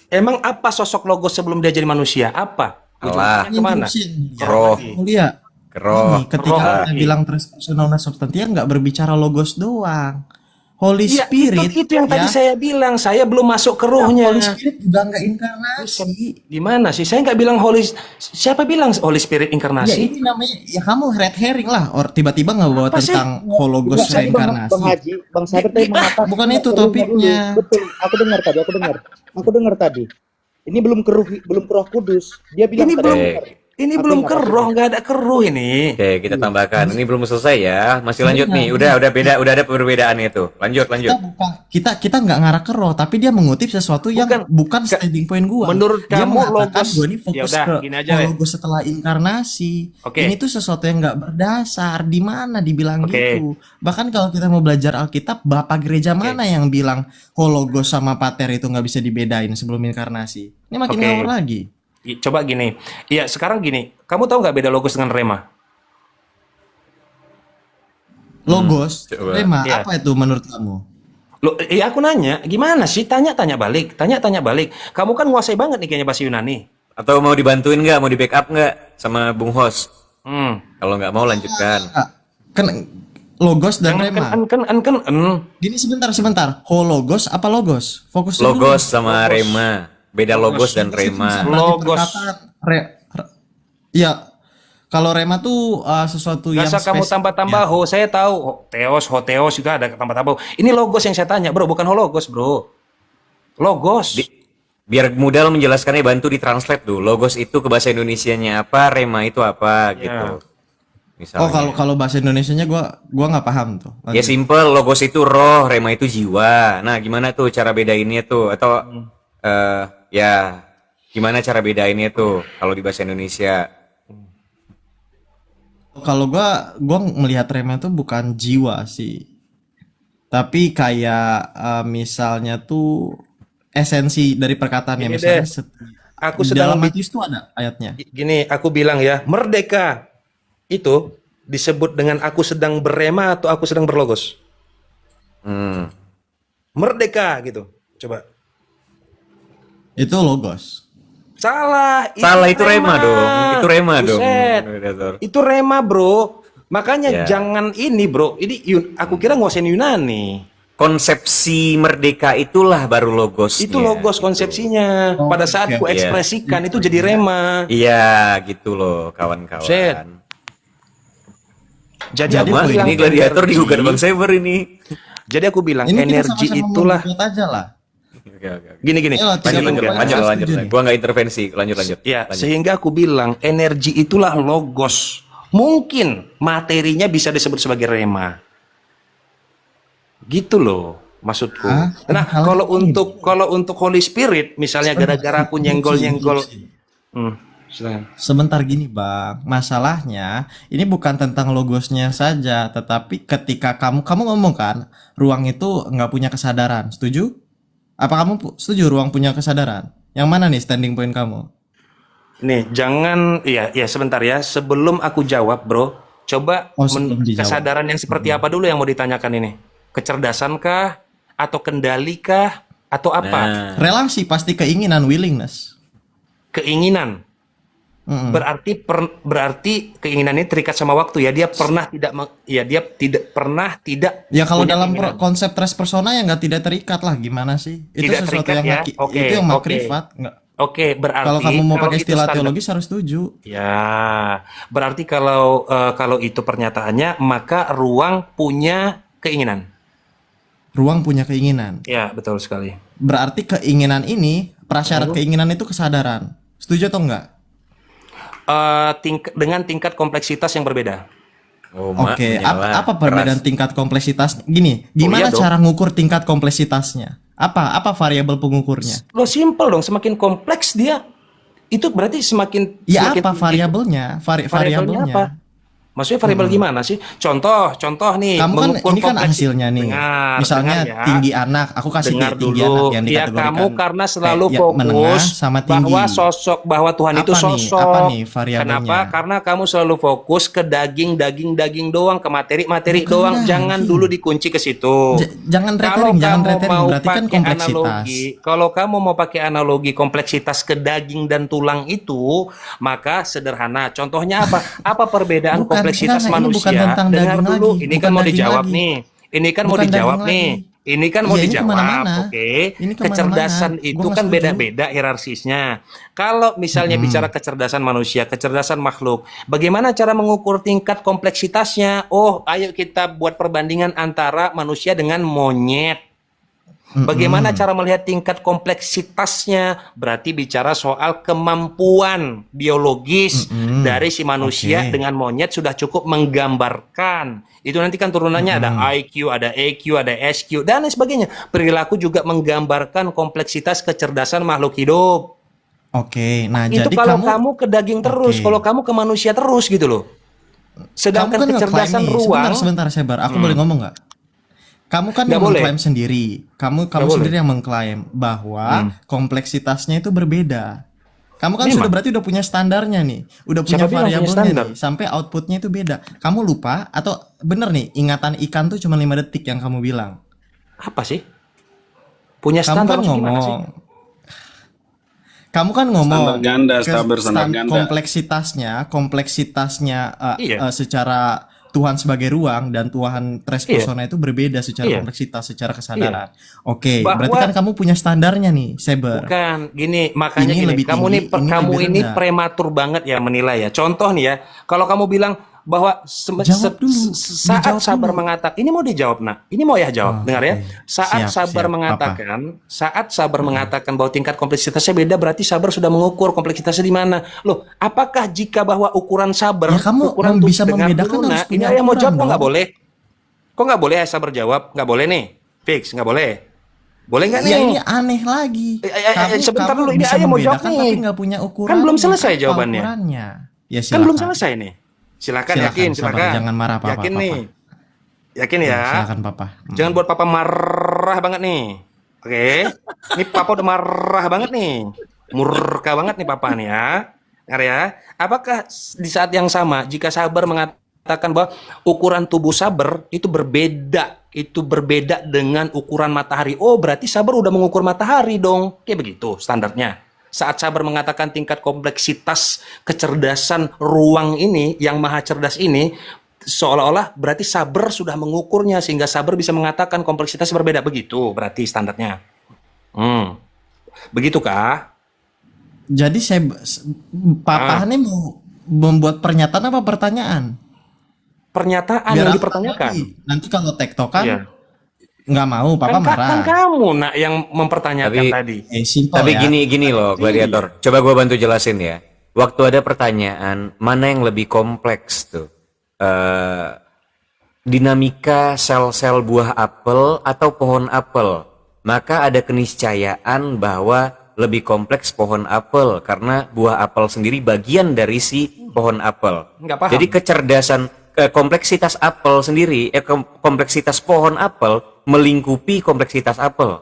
Emang apa sosok logos sebelum dia jadi manusia? Apa? Allah. Ujungnya kemana? Roh. Mulia. Roh. Ini, ketika Roh. kita bilang tres persona substantia nggak berbicara logos doang. Holy Iya, Spirit itu yang tadi ya. saya bilang. Saya belum masuk ke ruhnya. Holy Spirit juga nggak inkarnasi. Di mana sih? Saya nggak bilang siapa bilang Holy Spirit Ya inkarnasi? ini namanya, ya kamu red herring lah. Or tiba-tiba nggak bawa Apa sih? tentang hologos Enggak, tadi reinkarnasi. Bang Haji, Bang Saber tadi mengatakan bukan itu keruhnya topiknya. dulu. Betul, aku dengar tadi. Ini belum ke Roh Kudus. Dia bilang Ini tadi belum benar. ini Aku belum dengar, keruh, nggak ada keruh ini. Oke, kita tambahkan. Ini belum selesai ya. Masih lanjut nih. Udah beda, udah ada perbedaannya tuh. Lanjut. Kita nggak ngarah ke roh, tapi dia mengutip sesuatu yang bukan standing point gua. menurut Dia kamu mengatakan logos- gua ini fokus Yaudah, ke gini aja, Le. logos setelah inkarnasi. Oke. Ini tuh sesuatu yang nggak berdasar. Di mana dibilang Oke. gitu? Bahkan kalau kita mau belajar Alkitab, Bapak gereja mana yang bilang hologos sama pater itu nggak bisa dibedain sebelum inkarnasi? Ini makin Oke. ngawur lagi. Coba gini. Iya, sekarang gini. Kamu tahu nggak beda logos dengan rema? Logos, coba. rema, Iya. apa itu menurut kamu? Loh, aku nanya, gimana sih? Tanya-tanya balik. Kamu kan nguasai banget nih kayaknya bahasa Yunani. Atau mau dibantuin nggak? Mau di backup nggak sama Bung Hos? Hmm. Kalau nggak mau lanjutkan. Kan logos dan rema. Kan. Gini sebentar. Hologos apa logos? Fokus dulu. Logos sama rema. Beda logos dan rema. Logos. Ya, kalau rema tuh sesuatu yang Gak usah kamu spesifik, tambah-tambah. ya. Saya tahu. Hoteos juga ada tambah-tambah. Ini logos yang saya tanya, bro. Bukan hologos, bro. Logos. Biar mudah menjelaskannya, bantu ditranslate dulu. Logos itu ke bahasa Indonesianya apa, rema itu apa gitu. Oh, Misalnya. kalau bahasa Indonesianya gua nggak paham tuh. Ya Lanjut. simple, logos itu roh, rema itu jiwa. Nah, gimana tuh cara bedainnya tuh? Atau ya gimana cara bedainnya tuh kalau di bahasa Indonesia? Kalau gua melihat rema itu bukan jiwa sih. Tapi kayak misalnya tuh esensi dari perkataannya. Gini Misalnya deh, aku di sedang dalam Matius tuh ada ayatnya. Gini, aku bilang ya, merdeka itu disebut dengan aku sedang berrema atau aku sedang berlogos? Hmm. Merdeka gitu. Coba. Itu logos. Salah. Salah, itu rema dong. Itu rema dong. Buset. Predator. Itu rema, bro. Makanya Ya. jangan ini, bro. Ini aku kira nguasain Yunani. Konsepsi merdeka itulah baru logosnya. Itu logos gitu. konsepsinya. Oh, Pada saat oke, ku oke. ekspresikan itu jadi rema. Iya, gitu loh, kawan-kawan. Set. Jadi Jadi aku poin bilang Ini gladiator energi- digugat Bang Saber ini. Jadi aku bilang Ini kita energi sama-sama itulah membuat aja lah. Oke, oke, oke. gini. Ayo, Lanjut, 30 lanjut, poin. lanjut, Saya lanjut. setuju nih. Gua nggak intervensi. Lanjut. Ya, Lanjut. sehingga aku bilang energi itulah logos. Mungkin materinya bisa disebut sebagai rema. Gitu loh maksudku. Hah? Nah, Hal kalau ini. untuk Holy Spirit misalnya gara-gara aku nyenggol-nyenggol. Silakan. Sebentar gini Bang, masalahnya ini bukan tentang logosnya saja, tetapi ketika kamu ngomong kan, ruang itu nggak punya kesadaran, setuju? Apa kamu setuju ruang punya kesadaran? Yang mana nih standing point kamu? Nih, jangan ya sebentar ya. Sebelum aku jawab, Bro, coba Oh, sebelum dijawab. kesadaran yang seperti apa dulu yang mau ditanyakan ini? Kecerdasankah atau kendalikah atau apa? Nah, Relasi pasti keinginan, willingness. Keinginan. Mm-mm. Berarti keinginan ini terikat sama waktu ya. Dia tidak pernah tidak Ya kalau punya dalam keinginan. konsep tres persona ya nggak tidak terikat lah, gimana sih? Itu Tidak sesuatu terikat yang ya? Oke, itu yang oke. makrifat. Nggak. Oke, berarti Kalau kamu mau pakai itu istilah standar. teologis harus setuju. Ya, berarti kalau itu pernyataannya, maka ruang punya keinginan. Ruang punya keinginan. Ya, betul sekali. Berarti keinginan ini, prasyarat keinginan itu kesadaran. Setuju atau enggak? Dengan tingkat kompleksitas yang berbeda. oh, Mak, Oke, menyala. apa perbedaan Keras. tingkat kompleksitas? Gini, gimana iya dong. cara ngukur tingkat kompleksitasnya? Apa variabel pengukurnya? Lo simple dong, semakin kompleks dia, itu berarti semakin Ya semakin apa tinggi. variabelnya? Variabelnya apa? Maksudnya variabel gimana sih? Contoh nih, Kamu kan mengukur ini kan kompleksi- hasilnya nih. Dengar, Misalnya dengar ya. tinggi anak, aku kasih Dengar tinggi dulu. anak yang Ya dikategorikan. kamu karena selalu ya, menengah fokus sama tinggi. bahwa Tuhan itu Apa nih? sosok. Apa nih variabelnya? Kenapa? Karena kamu selalu fokus ke daging doang, ke materi Bukan doang. daging. Jangan dulu dikunci ke situ. Jangan Kalau retering, jangan kamu retering. mau Berarti kan pakai kompleksitas. kalau kamu mau pakai analogi kompleksitas ke daging dan tulang itu, maka sederhana. Contohnya apa? Apa perbedaan Bukan, kompleksitas enggak, ini manusia? bukan tentang Dengar daging dulu, lagi. ini Bukan kan mau daging dijawab lagi. nih. Ini kan mau Bukan dijawab daging nih. lagi. Ini kan mau Iya, ini dijawab, kemana-mana. oke? Ini kemana-mana. Kecerdasan Gua itu nggak kan setuju. beda-beda hierarkisnya. Kalau misalnya bicara kecerdasan manusia, kecerdasan makhluk, bagaimana cara mengukur tingkat kompleksitasnya? Oh, ayo kita buat perbandingan antara manusia dengan monyet. Bagaimana cara melihat tingkat kompleksitasnya? Berarti bicara soal kemampuan biologis dari si manusia Oke. dengan monyet sudah cukup menggambarkan. Itu nanti kan turunannya ada IQ, ada EQ, ada SQ, dan lain sebagainya. Perilaku juga menggambarkan kompleksitas kecerdasan makhluk hidup. Oke, nah Itu jadi kalau kamu kamu ke daging terus, Oke. kalau kamu ke manusia terus gitu loh. Sedangkan kamu kan kecerdasan ngeklaim nih. ruang, Sebentar, Sebar. Aku boleh ngomong nggak? Kamu kan Nggak yang boleh. mengklaim sendiri. Kamu Nggak boleh. sendiri yang mengklaim bahwa kompleksitasnya itu berbeda. Kamu kan Memang. sudah berarti udah punya standarnya nih. Udah punya Siapa bilang punya variabelnya standar? nih. Sampai outputnya itu beda. Kamu lupa atau bener nih ingatan ikan tuh cuma 5 detik yang kamu bilang. apa sih? Punya Kamu standar kan maksudnya gimana sih? ngomong. Kamu kan ngomong Standar ganda, ke standar ganda. kompleksitasnya Iya. secara Tuhan sebagai ruang dan Tuhan tres Iya. persona itu berbeda secara Iya. kompleksitas, secara kesadaran. Oke, Bahwa- berarti kan kamu punya standarnya nih, Seber. Bukan, gini, makanya Ini gini, lebih kamu tinggi, nih, ini kamu lebih ini rendah. prematur banget ya menilai ya. Contoh nih ya, kalau kamu bilang bahwa Jawab dulu, saat dijawab sabar dulu. mengatakan, ini mau dijawab nak, ini mau ya jawab, Oh, dengar ya. oke. Saat Siap, sabar siap, mengatakan bahwa tingkat kompleksitasnya beda, berarti sabar sudah mengukur kompleksitasnya di mana. Loh, apakah jika bahwa ukuran sabar, Ya, kamu ukuran bisa dengar membedakan dulu, harus nak, punya ini ayah mau ukuran jawab kok nggak dong. boleh? Kok nggak boleh sabar jawab? Nggak boleh nih, fix nggak boleh. Boleh nggak nih? Ya ini aneh lagi. Sebentar dulu, ini bisa ayah mau jawab membedakan nih. tapi nggak punya ukuran. Kan belum selesai jawabannya. Ya Kan belum silakan. selesai nih. Silakan, Silakan, yakin, sabar, silakan. jangan marah, Papa, Yakin Papa. nih. Yakin ya. Silakan Papa. Jangan buat Papa marah banget nih. Oke. Ini Papa udah marah banget nih. Murka banget nih Papa nih ya. Dengar ya. Apakah di saat yang sama jika sabar mengatakan mengatakan bahwa ukuran tubuh Saber itu berbeda dengan ukuran matahari. Oh, berarti Saber udah mengukur matahari dong. Kayak begitu standarnya. Saat Saber mengatakan tingkat kompleksitas kecerdasan ruang ini, yang maha cerdas ini, seolah-olah berarti Saber sudah mengukurnya sehingga Saber bisa mengatakan kompleksitas berbeda. Begitu berarti standarnya. Begitukah? Jadi Papa ini mau membuat pernyataan apa pertanyaan? Pernyataan Biar yang aku dipertanyakan. nanti kalau tektokan Iya. nggak mau, Papa Kan marah. kamu nak yang mempertanyakan Tapi- tadi. Simple Tapi ya. gini loh, Gladiator. Coba gue bantu jelasin ya. Waktu ada pertanyaan, mana yang lebih kompleks tuh? Dinamika sel-sel buah apel atau pohon apel? Maka ada keniscayaan bahwa lebih kompleks pohon apel karena buah apel sendiri bagian dari si pohon apel. Nggak paham. Jadi kecerdasan kompleksitas apel sendiri, kompleksitas pohon apel melingkupi kompleksitas apel,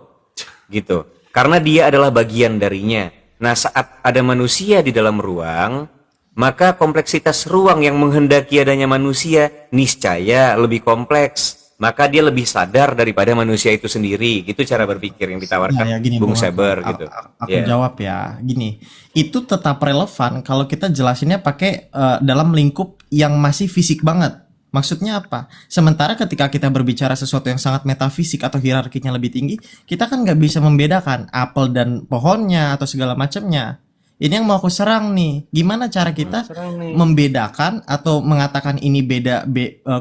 gitu. Karena dia adalah bagian darinya. Nah, saat ada manusia di dalam ruang, maka kompleksitas ruang yang menghendaki adanya manusia niscaya lebih kompleks. Maka dia lebih sadar daripada manusia itu sendiri. Gitu cara berpikir yang ditawarkan Gini, Bung Bung, Saber gitu. Aku Ya. jawab ya, gini, itu tetap relevan kalau kita jelasinnya pakai dalam lingkup yang masih fisik banget. Maksudnya apa? Sementara ketika kita berbicara sesuatu yang sangat metafisik atau hierarkinya lebih tinggi, kita kan nggak bisa membedakan apel dan pohonnya atau segala macamnya. Ini yang mau aku serang nih. Gimana cara kita membedakan atau mengatakan ini beda,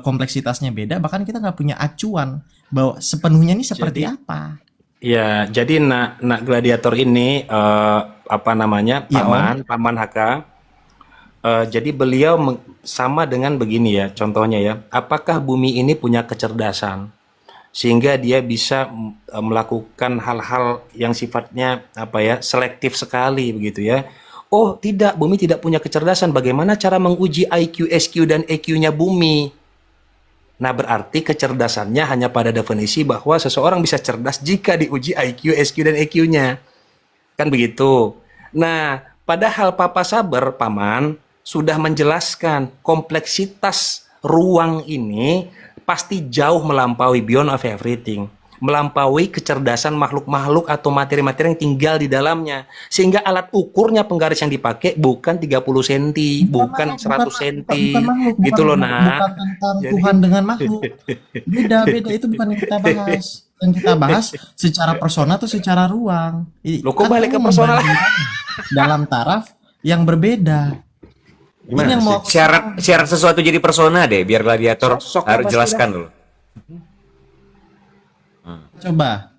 kompleksitasnya beda, bahkan kita nggak punya acuan bahwa sepenuhnya ini seperti apa. Ya, jadi nak gladiator ini apa namanya? Ya, Paman HK. Jadi beliau sama dengan begini ya, contohnya ya. Apakah bumi ini punya kecerdasan sehingga dia bisa melakukan hal-hal yang sifatnya apa ya, selektif sekali begitu ya? Oh, tidak, bumi tidak punya kecerdasan. Bagaimana cara menguji IQ, SQ dan EQ-nya bumi? Nah, berarti kecerdasannya hanya pada definisi bahwa seseorang bisa cerdas jika diuji IQ, SQ, dan EQ-nya. Kan begitu. Nah, padahal Papa Saber, Paman, sudah menjelaskan kompleksitas ruang ini pasti jauh melampaui beyond of everything. Melampaui kecerdasan makhluk-makhluk atau materi-materi yang tinggal di dalamnya. Sehingga alat ukurnya penggaris yang dipakai bukan 30 cm, bukan 100 cm. Gitu loh, bukan nak. tentang Jadi- Tuhan dengan makhluk. Beda itu bukan yang kita bahas. Yang kita bahas secara persona atau secara ruang. Loh, kok Kan balik ke kamu personal? membandingkan dalam taraf yang berbeda. Gimana Ini yang sih? mau aku Syarat sesuatu jadi persona deh, biar Gladiator Sosoknya harus pasti jelaskan dulu. coba.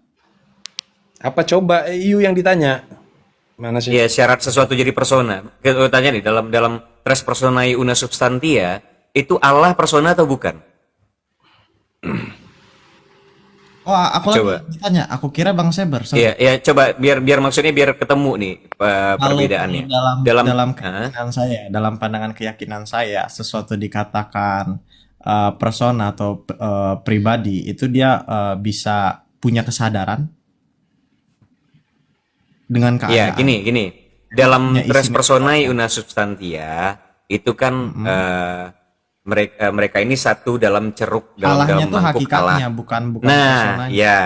Apa coba you yang ditanya? Mana sih? Iya, syarat sesuatu jadi persona. Kita tanya nih, dalam res personae una substantia, itu Allah persona atau bukan? Oh, aku Coba. lagi ditanya. Aku kira Bang Saber. Iya, coba biar maksudnya biar ketemu nih Kalau perbedaannya. dalam keyakinan saya, dalam pandangan keyakinan saya, sesuatu dikatakan persona atau pribadi itu dia bisa punya kesadaran dengan Iya, keadaan. gini. Dalam Punya isi res dan personae una substantia itu kan mereka ini satu dalam ceruk dalam Allahnya tuh mangkuk hakikatnya, Allah. bukan Nah, personanya.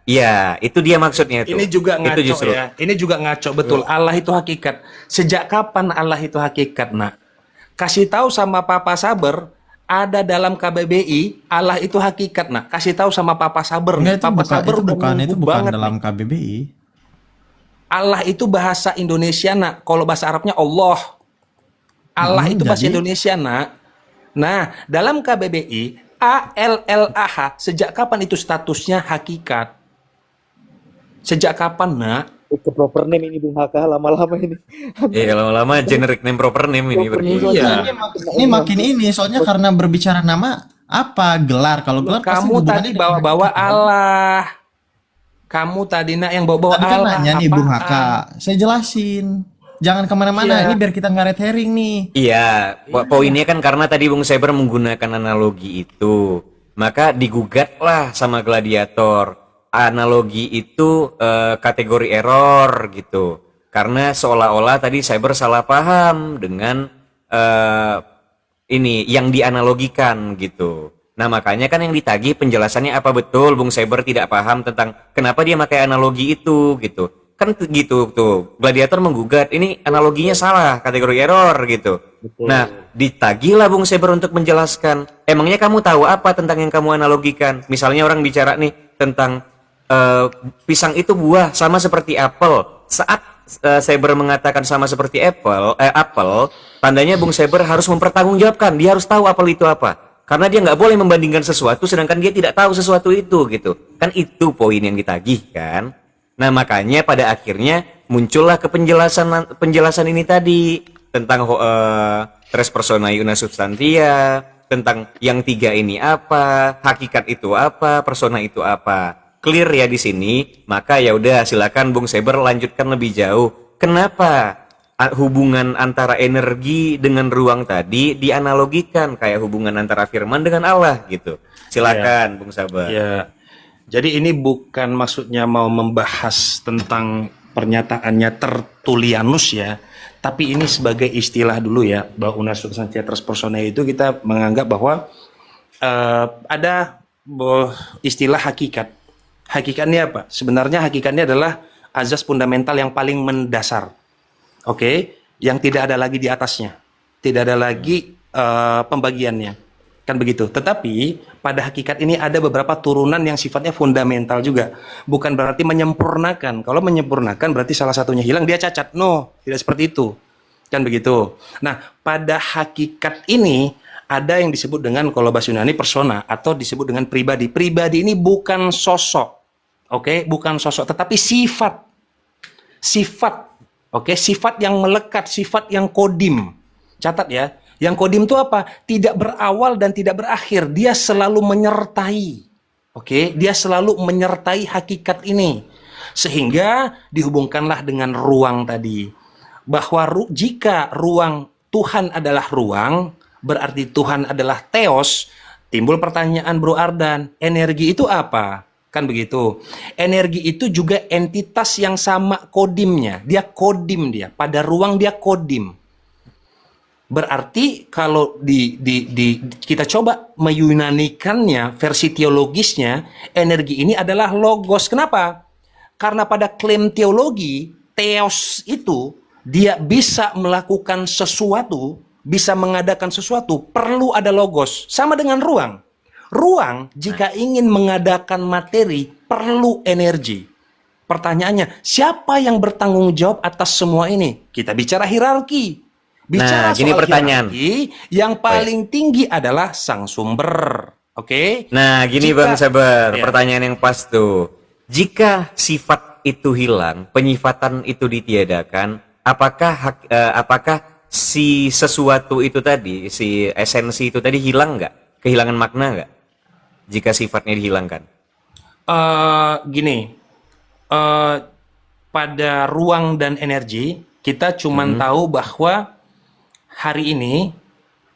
ya, itu dia maksudnya itu. Ini juga Itu ngaco justru. ya. Ini juga ngaco betul. Allah itu hakikat. Sejak kapan Allah itu hakikat, nak? Kasih tahu sama Papa Saber, ada dalam KBBI, Allah itu hakikat, nak. Kasih tahu sama Papa Saber. Enggak, Papa Saber udah itu nunggu bukan banget dalam nih. KBBI. Allah itu bahasa Indonesia, nak. Kalau bahasa Arabnya Allah. Allah itu bahasa jadi- Indonesia, nak. Nah, dalam KBBI, ALLAH, sejak kapan itu statusnya hakikat? Sejak kapan, nak? Itu proper name ini Bung Haka lama-lama ini. Iya, lama-lama generic name proper name ini Proper berarti. name. Iya. Ini makin ini soalnya karena berbicara nama apa gelar, kalau gelar pasti Kamu hubungannya tadi dengan bawa-bawa hakikat. Allah. Kamu tadi nak yang bawa-bawa Tadi kan Allah. nanya nih Bung apaan? Haka, saya jelasin. Jangan kemana-mana, Iya. ini biar kita nggak red herring nih. Iya, poinnya kan karena tadi Bung Saber menggunakan analogi itu, maka digugatlah sama Gladiator. Analogi itu kategori error gitu, karena seolah-olah tadi Saber salah paham dengan ini yang dianalogikan gitu. Nah, makanya kan yang ditagih penjelasannya apa betul Bung Saber tidak paham tentang kenapa dia pakai analogi itu gitu. Kan gitu tuh. Gladiator menggugat, ini analoginya salah, kategori error gitu. Nah, ditagihlah Bung Saber untuk menjelaskan. Emangnya kamu tahu apa tentang yang kamu analogikan? Misalnya orang bicara nih tentang pisang itu buah sama seperti apel. Saat Saber mengatakan sama seperti apel, tandanya Bung Saber harus mempertanggungjawabkan. Dia harus tahu apel itu apa. Karena dia nggak boleh membandingkan sesuatu sedangkan dia tidak tahu sesuatu itu gitu. Kan itu poin yang ditagih kan. Nah, makanya pada akhirnya muncullah ke penjelasan ini tadi tentang tres personae una substantia, tentang yang tiga ini apa, hakikat itu apa, persona itu apa. Clear ya di sini, maka ya udah silakan Bung Saber lanjutkan lebih jauh. Kenapa hubungan antara energi dengan ruang tadi dianalogikan kayak hubungan antara firman dengan Allah gitu. Silakan Bung Saber. Ya, jadi ini bukan maksudnya mau membahas tentang pernyataannya Tertullianus ya, tapi ini sebagai istilah dulu ya, bahwa una substantia tres personae itu kita menganggap bahwa ada istilah hakikat. Hakikatnya apa? Sebenarnya hakikatnya adalah azas fundamental yang paling mendasar. Oke, yang tidak ada lagi di atasnya. Tidak ada lagi pembagiannya. Kan begitu. Tetapi pada hakikat ini ada beberapa turunan yang sifatnya fundamental juga. Bukan berarti menyempurnakan. Kalau menyempurnakan berarti salah satunya hilang, dia cacat. No, tidak seperti itu. Kan begitu. Nah, pada hakikat ini ada yang disebut dengan, kalau bahasa Yunani, persona, atau disebut dengan pribadi. Pribadi ini bukan sosok. Oke, bukan sosok, tetapi sifat. Sifat. Oke, sifat yang melekat, sifat yang kodim. Catat ya. Yang kodim itu apa? Tidak berawal dan tidak berakhir. Dia selalu menyertai. Oke, dia selalu menyertai hakikat ini. Sehingga dihubungkanlah dengan ruang tadi. Bahwa jika ruang Tuhan adalah ruang, berarti Tuhan adalah theos. Timbul pertanyaan Bro Ardan, energi itu apa? Kan begitu. Energi itu juga entitas yang sama kodimnya. Dia kodim dia. Pada ruang dia kodim. Berarti kalau kita coba meyunanikannya, versi teologisnya, energi ini adalah logos. Kenapa? Karena pada klaim teologi, theos itu, dia bisa melakukan sesuatu, bisa mengadakan sesuatu, perlu ada logos. Sama dengan ruang. Ruang, jika ingin mengadakan materi, perlu energi. Pertanyaannya, siapa yang bertanggung jawab atas semua ini? Kita bicara hierarki. Bicara Gini soal pertanyaan. hierarki, yang paling tinggi adalah sang sumber. Oke? Nah, gini Jika- Bang Saber, Ya. pertanyaan yang pas tuh. Jika sifat itu hilang, penyifatan itu ditiadakan, apakah si sesuatu itu tadi, si esensi itu tadi hilang nggak? Kehilangan makna nggak? Jika sifatnya dihilangkan. Gini, pada ruang dan energi, kita cuman tahu bahwa hari ini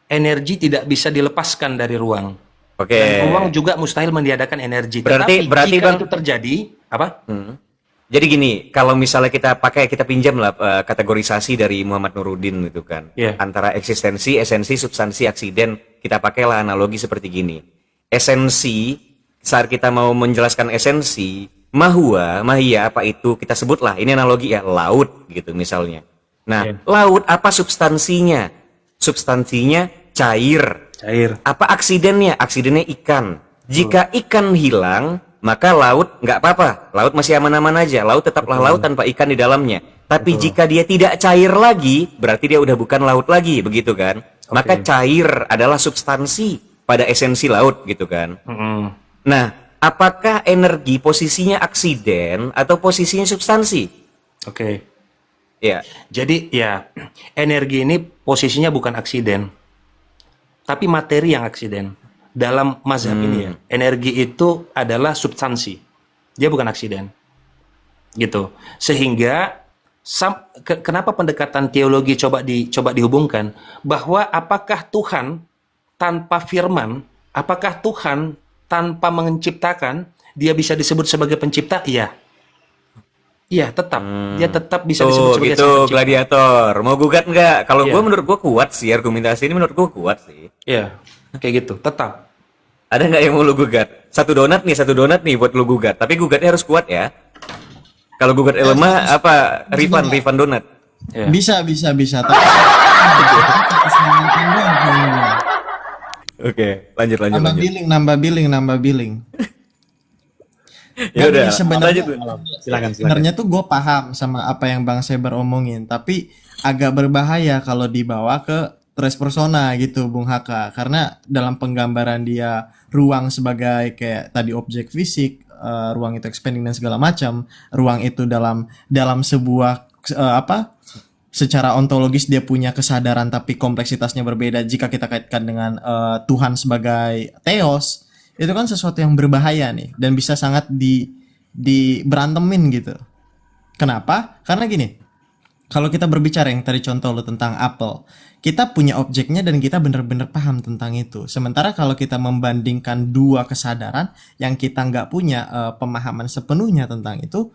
energi tidak bisa dilepaskan dari ruang. Oke. Dan ruang juga mustahil meniadakan energi. Berarti jika Bang, itu terjadi, apa? jadi gini, kalau misalnya kita pinjam lah kategorisasi dari Muhammad Nuruddin itu kan, Iya. antara eksistensi, esensi, substansi, aksiden, kita pakailah analogi seperti gini. Esensi, saat kita mau menjelaskan esensi, mahia apa itu, kita sebutlah, ini analogi ya, laut gitu misalnya. Nah, Iya. laut apa substansinya? Substansinya cair. Cair. Apa aksidennya? Aksidennya ikan. Jika ikan hilang, maka laut nggak apa-apa. Laut masih aman-aman aja. Laut tetaplah laut tanpa ikan di dalamnya. Tapi jika dia tidak cair lagi, berarti dia udah bukan laut lagi, begitu kan? Maka cair adalah substansi pada esensi laut, gitu kan? Nah, apakah energi posisinya aksiden atau posisinya substansi? Oke. Ya, Jadi ya, energi ini posisinya bukan aksiden, tapi materi yang aksiden. Dalam mazhab ini ya, energi itu adalah substansi. Dia bukan aksiden. Gitu. Sehingga kenapa pendekatan teologi coba dihubungkan bahwa apakah Tuhan tanpa firman, apakah Tuhan tanpa menciptakan dia bisa disebut sebagai pencipta? Iya. Iya, tetap. Dia Hmm. tetap bisa disebut Tuh sebagai gitu sang pencipta. gladiator. Mau gugat nggak? Kalau Iya. gue menurut gue kuat sih argumentasi ini menurut gue kuat sih. Iya, kayak gitu. Tetap. Ada nggak yang mau lu gugat? Satu donat nih buat lu gugat. Tapi gugatnya harus kuat ya. Kalau gugat lemah apa? Refund donat. Iya. Bisa. Tapi keselamatan doang kayaknya. Oke, lanjut. Nambah billing. Ya udah, Sebenarnya Silakan. sebenarnya tuh gue paham sama apa yang Bang Seber omongin, tapi agak berbahaya kalau dibawa ke tres persona gitu, Bung Haka, karena dalam penggambaran dia ruang sebagai kayak tadi objek fisik, ruang itu expanding dan segala macam, ruang itu dalam sebuah secara ontologis dia punya kesadaran tapi kompleksitasnya berbeda jika kita kaitkan dengan Tuhan sebagai theos, itu kan sesuatu yang berbahaya nih dan bisa sangat berantemin gitu. Kenapa? Karena gini, kalau kita berbicara yang tadi contoh lo tentang Apple, kita punya objeknya dan kita benar-benar paham tentang itu. Sementara kalau kita membandingkan dua kesadaran yang kita nggak punya pemahaman sepenuhnya tentang itu,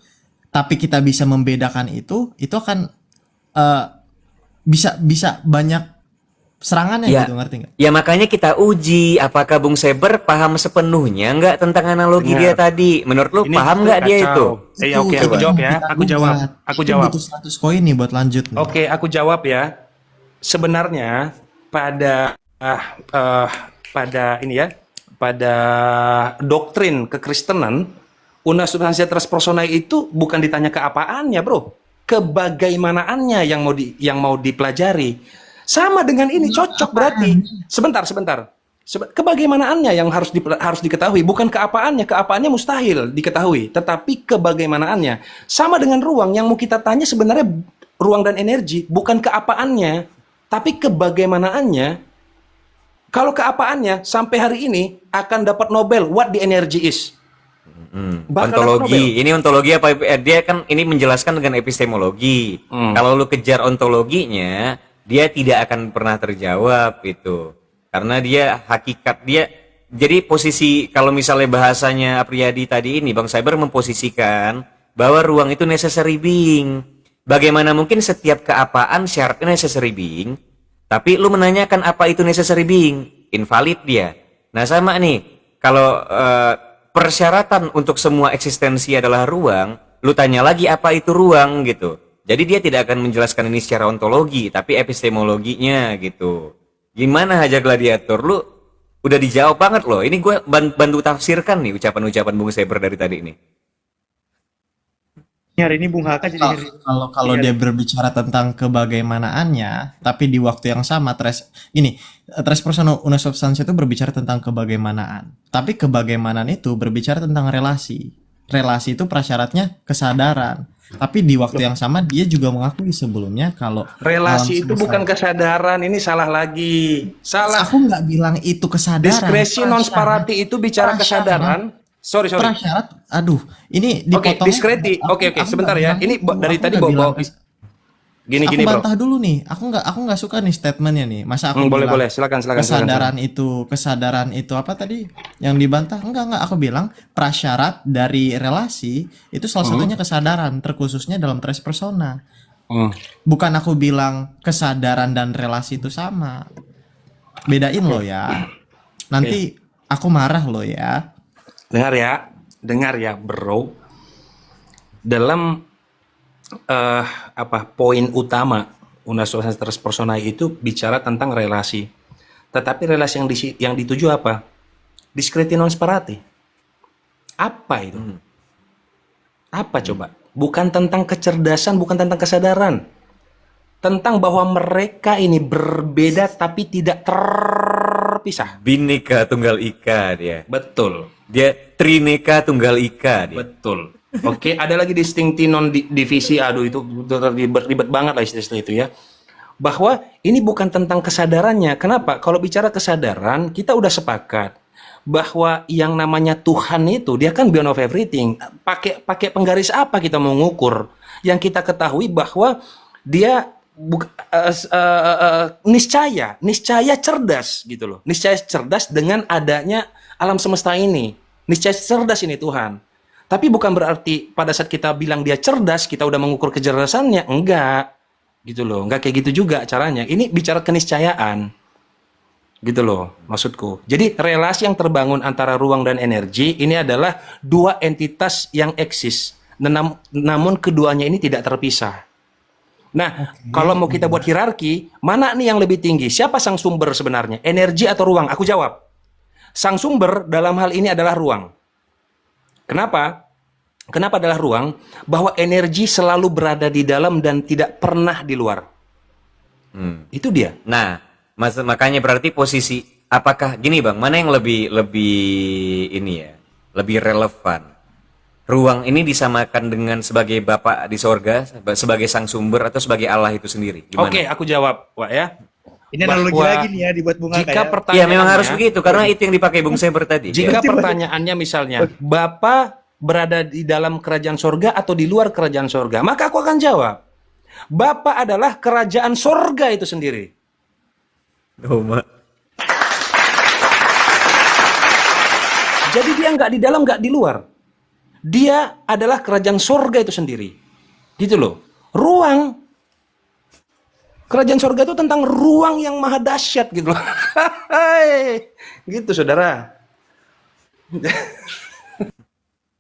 tapi kita bisa membedakan itu akan bisa banyak serangannya Ya. gitu, ngerti nggak? Ya makanya kita uji apakah Bung Seber paham sepenuhnya nggak tentang analogi Benar. dia tadi. Menurut lu Ini paham betul nggak dia kacau. itu? Iya, oke, aku Itu jawab yang ya. kita Aku jawab. gugat. Aku Itu jawab. butuh 100 koin nih buat lanjut nih. Oke, aku jawab ya. Sebenarnya pada pada doktrin kekristenan, una substantia tres personae itu bukan ditanya keapaannya, bro, kebagaimanaannya yang mau dipelajari. Sama dengan ini cocok berarti. Sebentar. Kebagaimanaannya yang harus diketahui, bukan keapaannya. Keapaannya mustahil diketahui, tetapi kebagaimanaannya. Sama dengan ruang yang mau kita tanya sebenarnya ruang dan energi, bukan keapaannya, tapi kebagaimanaannya. Kalau keapaannya sampai hari ini akan dapat Nobel, what the energy is. Bakal dapat Nobel. Ontologi. Ini ontologi apa? Dia kan ini menjelaskan dengan epistemologi. Kalau lu kejar ontologinya, dia tidak akan pernah terjawab itu. Karena dia hakikat dia. Jadi posisi kalau misalnya bahasanya Apriyadi tadi ini, Bang Cyber memposisikan bahwa ruang itu necessary being. Bagaimana mungkin setiap keapaan syaratnya necessary being, tapi lu menanyakan apa itu necessary being, invalid dia. Nah sama nih, kalau persyaratan untuk semua eksistensi adalah ruang, lu tanya lagi apa itu ruang gitu. Jadi dia tidak akan menjelaskan ini secara ontologi, tapi epistemologinya gitu. Gimana Haja Gladiator? Lu udah dijawab banget loh. Ini gue bantu tafsirkan nih ucapan-ucapan Bung Seber dari tadi ini. Hari ini Bung Haka jadi Kalau dia berbicara tentang kebagaimanaannya, tapi di waktu yang sama tres persona una substantia itu berbicara tentang kebagaimanaan. Tapi kebagaimanaan itu berbicara tentang relasi. Relasi itu prasyaratnya kesadaran. Tapi di waktu yang sama dia juga mengakui sebelumnya kalau Relasi alam itu semesta- bukan kesadaran, ini salah lagi. Salah. Aku nggak bilang itu kesadaran. Diskresi non sparati itu bicara Prasyarat. kesadaran. Sorry. Prasyarat, aduh, ini Oke, dipotong. diskreti. Oke, sebentar ya. Ini dari tadi bawa gini Aku bro. bantah dulu nih. Aku nggak suka nih statementnya nih. Masa aku Boleh, bilang silakan. kesadaran itu apa tadi yang dibantah? Enggak. Aku bilang prasyarat dari relasi itu salah satunya kesadaran, terkhususnya dalam tres persona. Bukan aku bilang kesadaran dan relasi itu sama. Bedain lo ya. Nanti aku marah lo ya. Dengar ya, bro. Dalam poin utama una substantia tres personae itu bicara tentang relasi. Tetapi relasi yang dituju apa? Diskreti non sparati. Apa itu? Apa coba? Bukan tentang kecerdasan, bukan tentang kesadaran. Tentang bahwa mereka ini berbeda tapi tidak terpisah. Bineka Tunggal Ika dia. Betul. Dia Trineka Tunggal Ika dia. Betul. Oke, ada lagi distinkti non divisi. Aduh, itu ribet banget lah istilah itu ya. Bahwa ini bukan tentang kesadarannya. Kenapa? Kalau bicara kesadaran, kita udah sepakat bahwa yang namanya Tuhan itu dia kan beyond of everything. Pakai penggaris apa kita mau ngukur? Yang kita ketahui bahwa dia niscaya cerdas gitu loh. Niscaya cerdas dengan adanya alam semesta ini. Niscaya cerdas ini Tuhan. Tapi bukan berarti pada saat kita bilang dia cerdas, kita udah mengukur kecerdasannya. Enggak. Gitu loh. Enggak kayak gitu juga caranya. Ini bicara keniscayaan. Gitu loh maksudku. Jadi relasi yang terbangun antara ruang dan energi ini adalah dua entitas yang eksis. Namun keduanya ini tidak terpisah. Nah, kalau mau kita buat hierarki, mana nih yang lebih tinggi? Siapa sang sumber sebenarnya? Energi atau ruang? Aku jawab. Sang sumber dalam hal ini adalah ruang. Kenapa? Kenapa adalah ruang? Bahwa energi selalu berada di dalam dan tidak pernah di luar. Itu dia. Nah, makanya berarti posisi apakah gini Bang, mana yang lebih ini ya, lebih relevan? Ruang ini disamakan dengan sebagai Bapa di sorga, sebagai sang sumber atau sebagai Allah itu sendiri? Gimana? Oke, aku jawab, Wak ya. Ini analogi Bahwa lagi nih ya dibuat Bung Haka Jika ya. pertanyaannya, Iya, memang harus begitu karena itu yang dipakai Bung Seber tadi. jika pertanyaannya misalnya, Bapa berada di dalam kerajaan sorga atau di luar kerajaan sorga, maka aku akan jawab, Bapa adalah kerajaan sorga itu sendiri. Oh, Jadi dia nggak di dalam, nggak di luar. Dia adalah kerajaan sorga itu sendiri. Gitu loh. Ruang. Kerajaan sorga itu tentang ruang yang maha dahsyat gitu loh. Gitu saudara.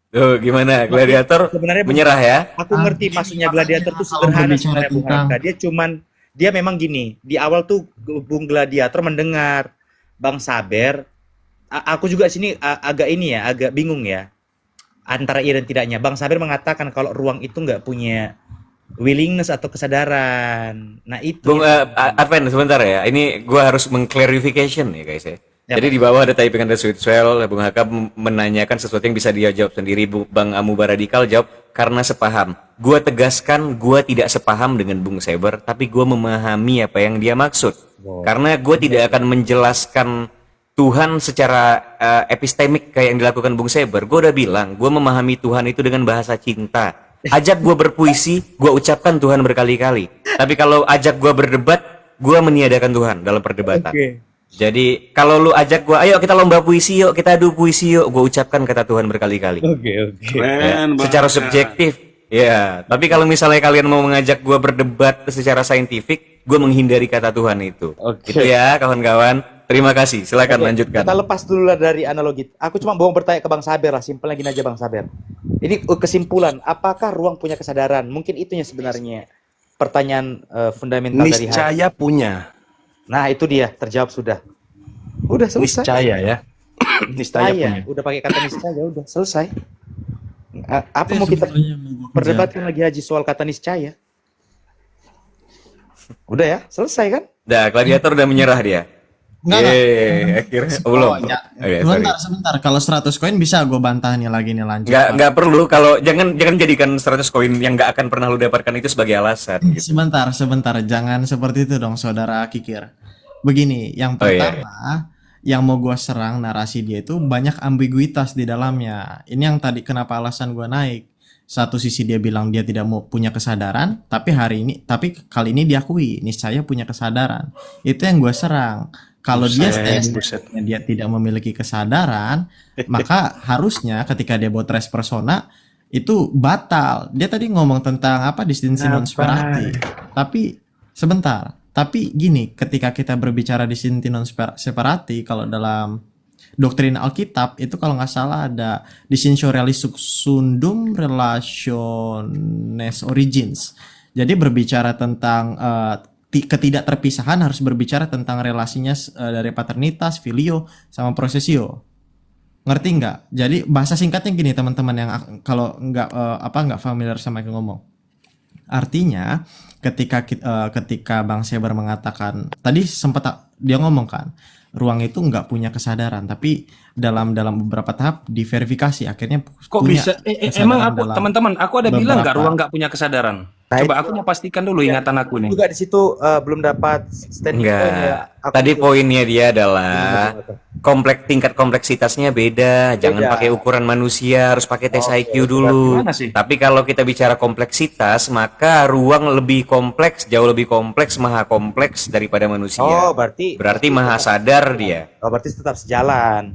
Tuh, gimana gladiator Sebenarnya Bung, menyerah ya? aku ngerti maksudnya gladiator tuh Kalau sederhana berbicara sebenarnya Bung tentang- Haka. Dia memang gini, di awal tuh Bung Gladiator mendengar Bang Saber, aku juga sini agak ini ya, agak bingung ya antara iya dan tidaknya. Bang Saber mengatakan kalau ruang itu nggak punya willingness atau kesadaran. Nah itu Bung Adven sebentar ya. Ini gua harus mengclarification ya guys ya. Ya, Jadi di bawah ada typingan The Sweet Swell, Bung Haka menanyakan sesuatu yang bisa dia jawab sendiri. Bang Amu Baradikal jawab karena sepaham. Gua tegaskan gua tidak sepaham dengan Bung Seber, tapi gua memahami apa yang dia maksud. Karena gua tidak akan menjelaskan Tuhan secara epistemik kayak yang dilakukan Bung Seber. Gua udah bilang, gua memahami Tuhan itu dengan bahasa cinta. Ajak gua berpuisi, gua ucapkan Tuhan berkali-kali. Tapi kalau ajak gua berdebat, gua meniadakan Tuhan dalam perdebatan. Oke. Jadi kalau lu ajak gua, ayo kita lomba puisi yuk, kita adu puisi yuk, gua ucapkan kata Tuhan berkali-kali. Oke. Ya, Keren Bang secara Haka. subjektif. Ya, tapi kalau misalnya kalian mau mengajak gua berdebat secara saintifik, gua menghindari kata Tuhan itu. Oke. Gitu ya, kawan-kawan. Terima kasih. Silakan Oke, lanjutkan. Kita lepas dulu lah dari analogi. Aku cuma mau bertanya ke Bang Saber lah, simpelnya gini aja Bang Saber. Ini kesimpulan, apakah ruang punya kesadaran? Mungkin itunya sebenarnya pertanyaan fundamental dari hati. Niscaya punya. Nah itu dia, terjawab sudah. Udah selesai. Niscaya ya. Niscaya punya. Udah pakai kata niscaya, udah selesai. Apa mau kita perdebatkan lagi Haji soal kata niscaya? Udah ya, selesai kan? Dah, gladiator udah menyerah dia. Enggak. Akhirnya belum. Oh, ya. Oke, sorry. Sebentar. Kalau 100 koin bisa gue bantah nih lagi nih lanjut. Nggak perlu kalau jangan jadikan 100 koin yang nggak akan pernah lu dapatkan itu sebagai alasan gitu. Sebentar. Jangan seperti itu dong, saudara Kikir. Begini, yang Oh, iya, pertama, yang mau gue serang narasi dia itu banyak ambiguitas di dalamnya. Ini yang tadi kenapa alasan gue naik. Satu sisi dia bilang dia tidak mau punya kesadaran, tapi kali ini diakui niscaya punya kesadaran. Itu yang gue serang. Kalau dia statementnya dia tidak memiliki kesadaran, maka harusnya ketika dia buat res persona itu batal. Dia tadi ngomong tentang apa distinsi non separati. Tapi sebentar. Tapi gini, ketika kita berbicara distinsi non separati, kalau dalam doktrin Alkitab itu kalau nggak salah ada distinctio realis succundum relationes origins. Jadi berbicara tentang ketidakterpisahan harus berbicara tentang relasinya dari paternitas, filio, sama prosesio. Ngerti nggak? Jadi bahasa singkatnya gini teman-teman yang kalau nggak familiar sama yang ngomong. Artinya ketika Bang Seber mengatakan tadi sempat dia ngomong kan ruang itu nggak punya kesadaran, tapi dalam beberapa tahap diverifikasi akhirnya Kok punya bisa? Emang aku dalam teman-teman, aku ada bilang nggak beberapa- ruang nggak punya kesadaran. Nah, Coba aku mau pastikan dulu ingatan aku nih. Juga di situ belum dapat standing Enggak. point ya. Aku Tadi juga- poinnya dia adalah tingkat kompleksitasnya beda. Jangan Beda. pakai ukuran manusia, harus pakai tes Oke, IQ dulu. Gimana sih? Tapi kalau kita bicara kompleksitas, maka ruang lebih kompleks, jauh lebih kompleks, maha kompleks daripada manusia. Oh, berarti Berarti maha sadar dia. berarti tetap sejalan.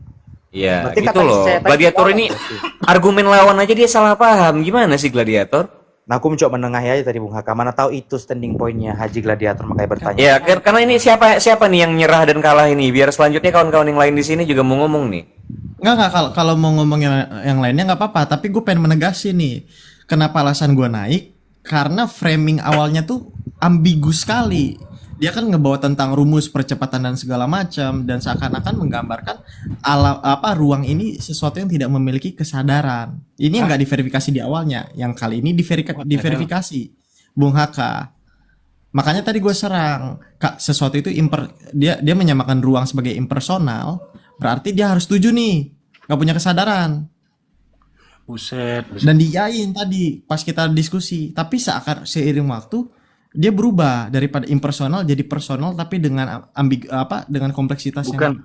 Ya, Berarti gitu kata loh. saya tadi Gladiator salah ini berarti. argumen lawan aja dia salah paham. Gimana sih Gladiator? Nah, aku mencoba menengahi aja tadi Bung Haka. Mana tahu itu standing pointnya Haji Gladiator makanya bertanya. Ya, karena ini siapa siapa nih yang nyerah dan kalah ini? Biar selanjutnya kawan-kawan yang lain di sini juga mau ngomong nih. Nggak, kalau mau ngomong yang lainnya nggak apa-apa, tapi gue pengen menegasin nih. Kenapa alasan gue naik? Karena framing awalnya tuh ambigu sekali. Dia kan ngebawa tentang rumus percepatan dan segala macam, dan seakan-akan menggambarkan ruang ini sesuatu yang tidak memiliki kesadaran. Ini yang nggak diverifikasi di awalnya, yang kali ini diverifikasi, Bung Haka. Makanya tadi gue serang, Kak, sesuatu itu dia menyamakan ruang sebagai impersonal, berarti dia harus setuju nih, nggak punya kesadaran. Buset. Dan diain tadi pas kita diskusi, tapi seiring waktu dia berubah daripada impersonal jadi personal, tapi dengan dengan kompleksitas Bukan yang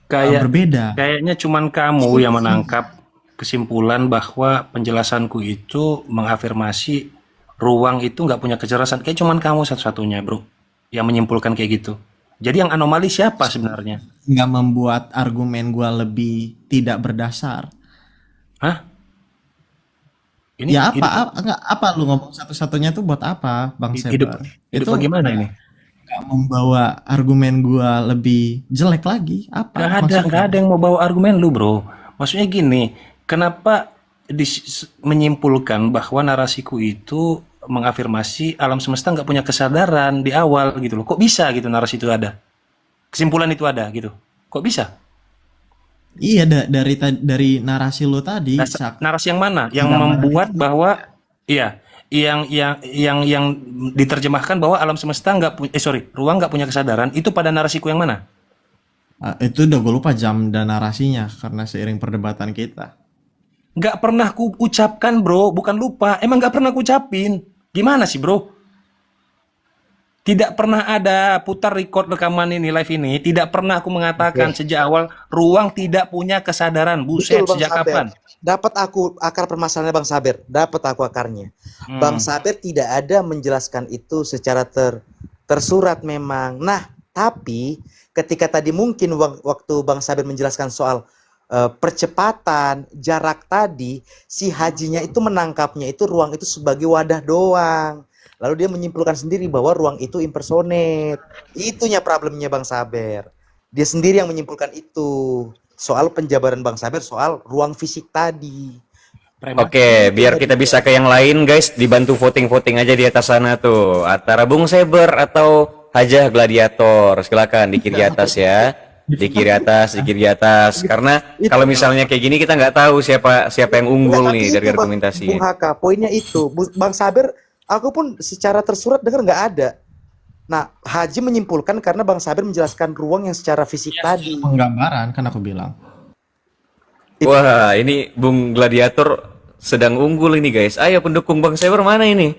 kayak berbeda. kayaknya cuman kamu yang menangkap kesimpulan bahwa penjelasanku itu mengafirmasi ruang itu nggak punya kecerdasan. Kayak cuman kamu satu-satunya, bro, yang menyimpulkan kayak gitu. Jadi yang anomali siapa sebenarnya? Nggak membuat argumen gua lebih tidak berdasar. Hah? Ini Ya hidup, apa lu ngomong satu-satunya tuh buat apa, Bang hidup, Sebar? hidup Itu bagaimana ini? nggak membawa argumen gua lebih jelek lagi. Apa Nggak maksudnya? ada yang mau bawa argumen lu, bro. Maksudnya gini, kenapa menyimpulkan bahwa narasiku itu mengafirmasi alam semesta nggak punya kesadaran di awal gitu loh? Kok bisa gitu narasi itu ada? Kesimpulan itu ada gitu? Kok bisa? Iya, dari narasi lu tadi. Narasi yang mana? Yang Gambaran membuat bahwa iya, yang diterjemahkan bahwa alam semesta nggak punya, ruang nggak punya kesadaran itu pada narasiku yang mana? Itu udah gue lupa jam dan narasinya karena seiring perdebatan kita. Nggak pernah ku ucapkan, bro. Bukan lupa, emang nggak pernah ku ucapin. Gimana sih, bro? Tidak pernah ada putar record rekaman ini, live ini. Tidak pernah aku mengatakan sejak awal ruang tidak punya kesadaran. Buset, Betul, Bang sejak Saber. kapan? Dapat aku akar permasalahannya Bang Saber. Dapat aku akarnya. Bang Saber tidak ada menjelaskan itu secara tersurat memang. Nah, tapi ketika tadi mungkin waktu Bang Saber menjelaskan soal percepatan, jarak tadi, si hajinya itu menangkapnya itu ruang itu sebagai wadah doang. Lalu dia menyimpulkan sendiri bahwa ruang itu impersonate. Itunya problemnya Bang Saber. Dia sendiri yang menyimpulkan itu. Soal penjabaran Bang Saber soal ruang fisik tadi. Oke, biar kita bisa ke yang lain guys, dibantu voting-voting aja di atas sana tuh. Antara Bung Seber atau Hajah Gladiator. Silakan di kiri atas ya. Di kiri atas, di kiri atas. Karena kalau misalnya kayak gini kita nggak tahu siapa yang unggul nih dari argumentasi. Bung Haka, poinnya itu. Bang Saber, aku pun secara tersurat dengar nggak ada. Nah, Haji menyimpulkan karena Bang Saber menjelaskan ruang yang secara fisik tadi. Penggambaran kan aku bilang. Wah, ini Bung Gladiator sedang unggul ini guys. Ayo pendukung Bang Seber mana ini?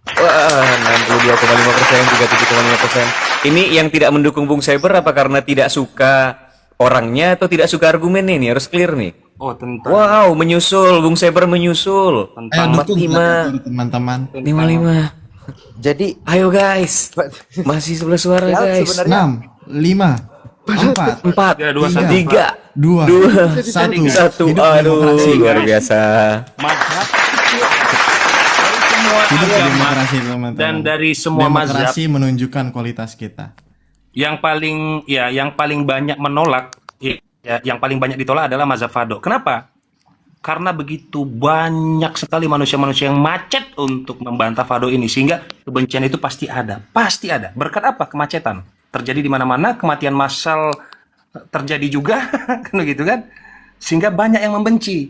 Wah, 62,5%, 37,5%. Ini yang tidak mendukung Bung Seber apa karena tidak suka orangnya atau tidak suka argumennya ini? Harus clear nih. Oh, tentang Wow, menyusul, Bung Seber menyusul. Ayo dukung 45, teman-teman. 55. Jadi, Ayo guys, masih 11 suara ya, guys. sebenarnya 6, 5, 4, 4, Ya, 2-1. 3, 2, 1. Hidup Aduh, demokrasi. luar biasa. mazhab dari semua Hidup agama demokrasi, teman-teman. dan dari semua mazhab Demokrasi menunjukkan kualitas kita. yang paling banyak menolak yang paling banyak ditolak adalah mazhab Fado. Kenapa? Karena begitu banyak sekali manusia-manusia yang macet untuk membantah Fado ini sehingga kebencian itu pasti ada. Pasti ada. Berkat apa? Kemacetan. Terjadi di mana-mana, kematian massal terjadi juga kan begitu kan? Sehingga banyak yang membenci.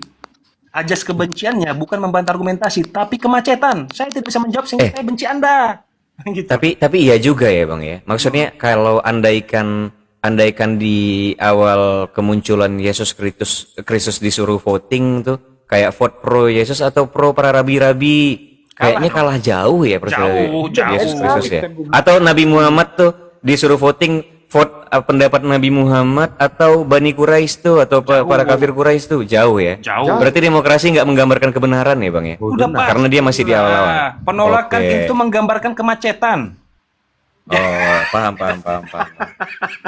Ajas kebenciannya bukan membantah argumentasi, tapi kemacetan. Saya tidak bisa menjawab sehingga saya benci Anda. Gitu. Tapi iya juga ya Bang ya. Maksudnya kalau andaikan di awal kemunculan Yesus Kristus disuruh voting tuh kayak vote pro Yesus atau pro para rabi-rabi, kayaknya kalah jauh ya Jauh. Yesus Kristus ya. Atau Nabi Muhammad tuh disuruh vote pendapat Nabi Muhammad atau Bani Quraisy tuh atau para kafir Quraisy tuh jauh ya. Jauh. Berarti demokrasi nggak menggambarkan kebenaran ya Bang ya. Udah pasti. Karena dia masih di awal-awal. Penolakan Oke. itu menggambarkan kemacetan. Oh, paham, paham, paham, paham.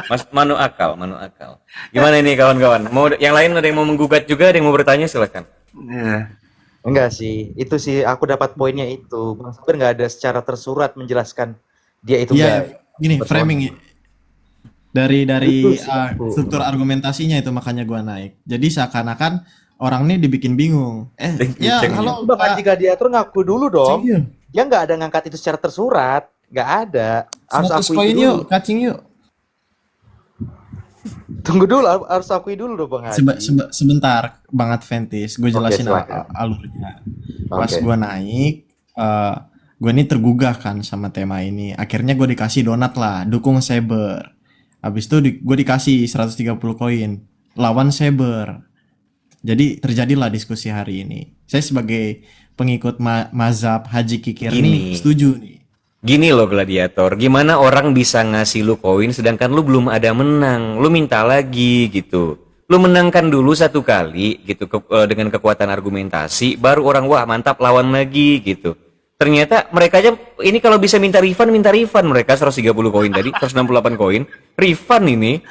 Mas, manu akal, manu akal. Gimana ini kawan-kawan? Mau yang lain ada yang mau menggugat juga, ada yang mau bertanya silakan. Iya. Enggak sih, itu sih aku dapat poinnya itu. Bang Saber nggak ada secara tersurat menjelaskan dia itu Iya, nggak gini persona. framing ya. Dari Itu sih aku. struktur argumentasinya itu makanya gua naik. Jadi seakan-akan orang ini dibikin bingung. Ya Ceng, halo Bang Haji Gladiator ngaku dulu dong. Ceng yuk. Dia nggak ada ngangkat itu secara tersurat, nggak ada. Harus 100 akui koin dulu. yuk, kacing yuk. Tunggu dulu, harus akui dulu dong Bang Haji. Sebentar, Bang Adventis, gue jelasin silakan. alurnya. Pas Oke. gue naik, gue ini tergugah kan sama tema ini. Akhirnya gue dikasih donat lah, dukung Saber. Habis itu gue dikasih 130 koin, lawan Saber. Jadi terjadilah diskusi hari ini. Saya sebagai pengikut mazhab Haji Kikir Gini. nih setuju nih. Gini loh Gladiator, gimana orang bisa ngasih lu koin sedangkan lu belum ada menang, lu minta lagi gitu. Lu menangkan dulu satu kali gitu dengan kekuatan argumentasi, baru orang wah mantap lawan lagi gitu. Ternyata mereka aja ini kalau bisa minta refund mereka 130 koin tadi, 168 koin, refund ini.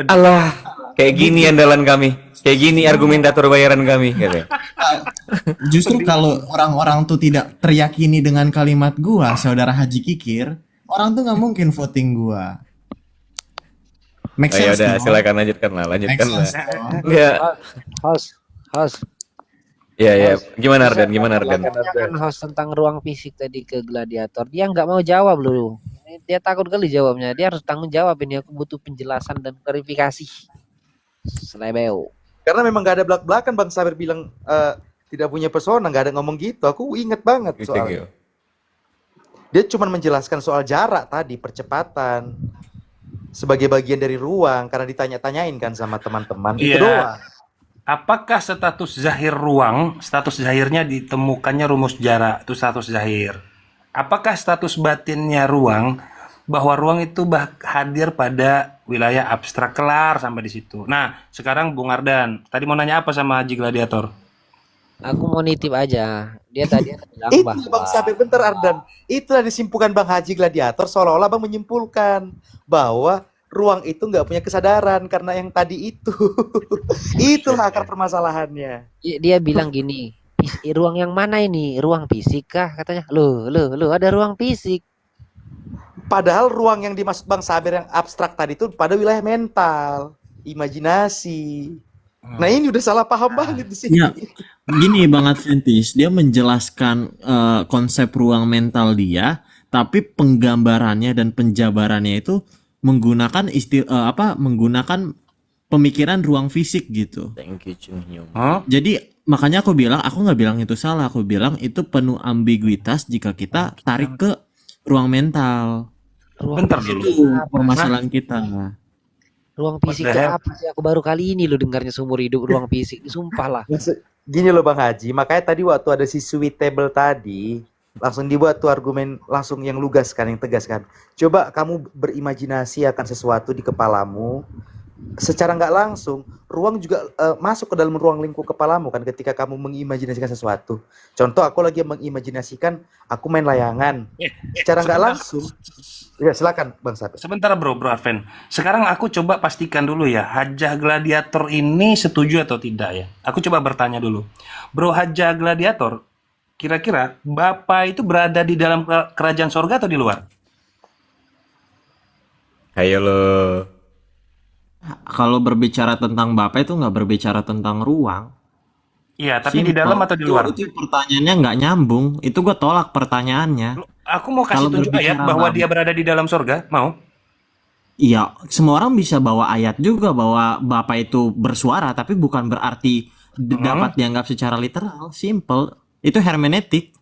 Alah, kayak gini andalan kami, kayak gini argumentator bayaran kami gitu. Justru kalau orang-orang tuh tidak teryakini dengan kalimat gua, saudara Haji Kikir, orang tuh nggak mungkin voting gua. Make Oh, ya sense udah, dong? silakan lanjutkan lah. Make sense dong. Enggak. Host, Ya ya, gimana Ardan? Gimana Ardan? tanyakan host tentang ruang fisik tadi ke Gladiator. Dia nggak mau jawab loh. Dia takut kali jawabnya. Dia harus tanggung jawab ini. Aku butuh penjelasan dan klarifikasi. Selebeo. Karena memang nggak ada belak-belakan Bang Saber bilang tidak punya persona, nggak ada ngomong gitu. Aku inget banget soalnya. Dia cuma menjelaskan soal jarak tadi, percepatan sebagai bagian dari ruang karena ditanya-tanyain kan sama teman-teman. Itu Iya. doang. Apakah status zahir ruang, status zahirnya ditemukannya rumus jarak, itu status zahir. Apakah status batinnya ruang, bahwa ruang itu hadir pada wilayah abstrak, kelar sampai di situ. Nah, sekarang Bung Ardan, tadi mau nanya apa sama Haji Gladiator? Aku mau nitip aja. Dia tadi bilang Itu bahwa Bang Saber, bentar Ardan. Itulah disimpulkan Bang Haji Gladiator, seolah-olah Bang menyimpulkan bahwa ruang itu nggak punya kesadaran karena yang tadi itu. Itulah akar permasalahannya. dia bilang gini, ruang yang mana ini? Ruang fisik kah? Katanya. Loh, ada ruang fisik. Padahal ruang yang dimaksud Bang Saber yang abstrak tadi itu pada wilayah mental, imajinasi. Nah ini udah salah paham banget di sini. Ya, gini Bang Adventis, dia menjelaskan konsep ruang mental dia, tapi penggambarannya dan penjabarannya itu menggunakan menggunakan pemikiran ruang fisik gitu. Thank you Chung Hyung. Hah? Jadi makanya aku nggak bilang itu salah, aku bilang itu penuh ambiguitas jika kita tarik ke ruang mental. Bentar dulu. Itu permasalahan kita. Ruang fisik itu apa sih? Aku baru kali ini lo dengarnya seumur hidup ruang fisik. Sumpah lah. Gini loh Bang Haji, makanya tadi waktu ada si sweet table tadi, langsung dibuat tuh argumen langsung yang lugas kan, yang tegas kan. Coba kamu berimajinasi akan sesuatu di kepalamu, secara nggak langsung ruang juga masuk ke dalam ruang lingkup kepalamu kan ketika kamu mengimajinasikan sesuatu. Contoh aku lagi mengimajinasikan aku main layangan, secara nggak langsung. Ya silakan Bang Saber. Sebentar Bro Adven. Sekarang aku coba pastikan dulu ya, Hajah Gladiator ini setuju atau tidak ya. Aku coba bertanya dulu. Bro Hajah Gladiator, kira-kira Bapak itu berada di dalam kerajaan sorga atau di luar? Ayo lo. Kalau berbicara tentang Bapak itu nggak berbicara tentang ruang. Iya, tapi di Simpel. dalam atau di luar? Itu pertanyaannya nggak nyambung. Itu gue tolak pertanyaannya. Aku mau kasih Kalau tunjuk ayat berbicara bahwa Bapak- dia berada di dalam sorga, mau? Iya, semua orang bisa bawa ayat juga bahwa Bapak itu bersuara, tapi bukan berarti dapat dianggap secara literal. Simple. Itu hermeneutik.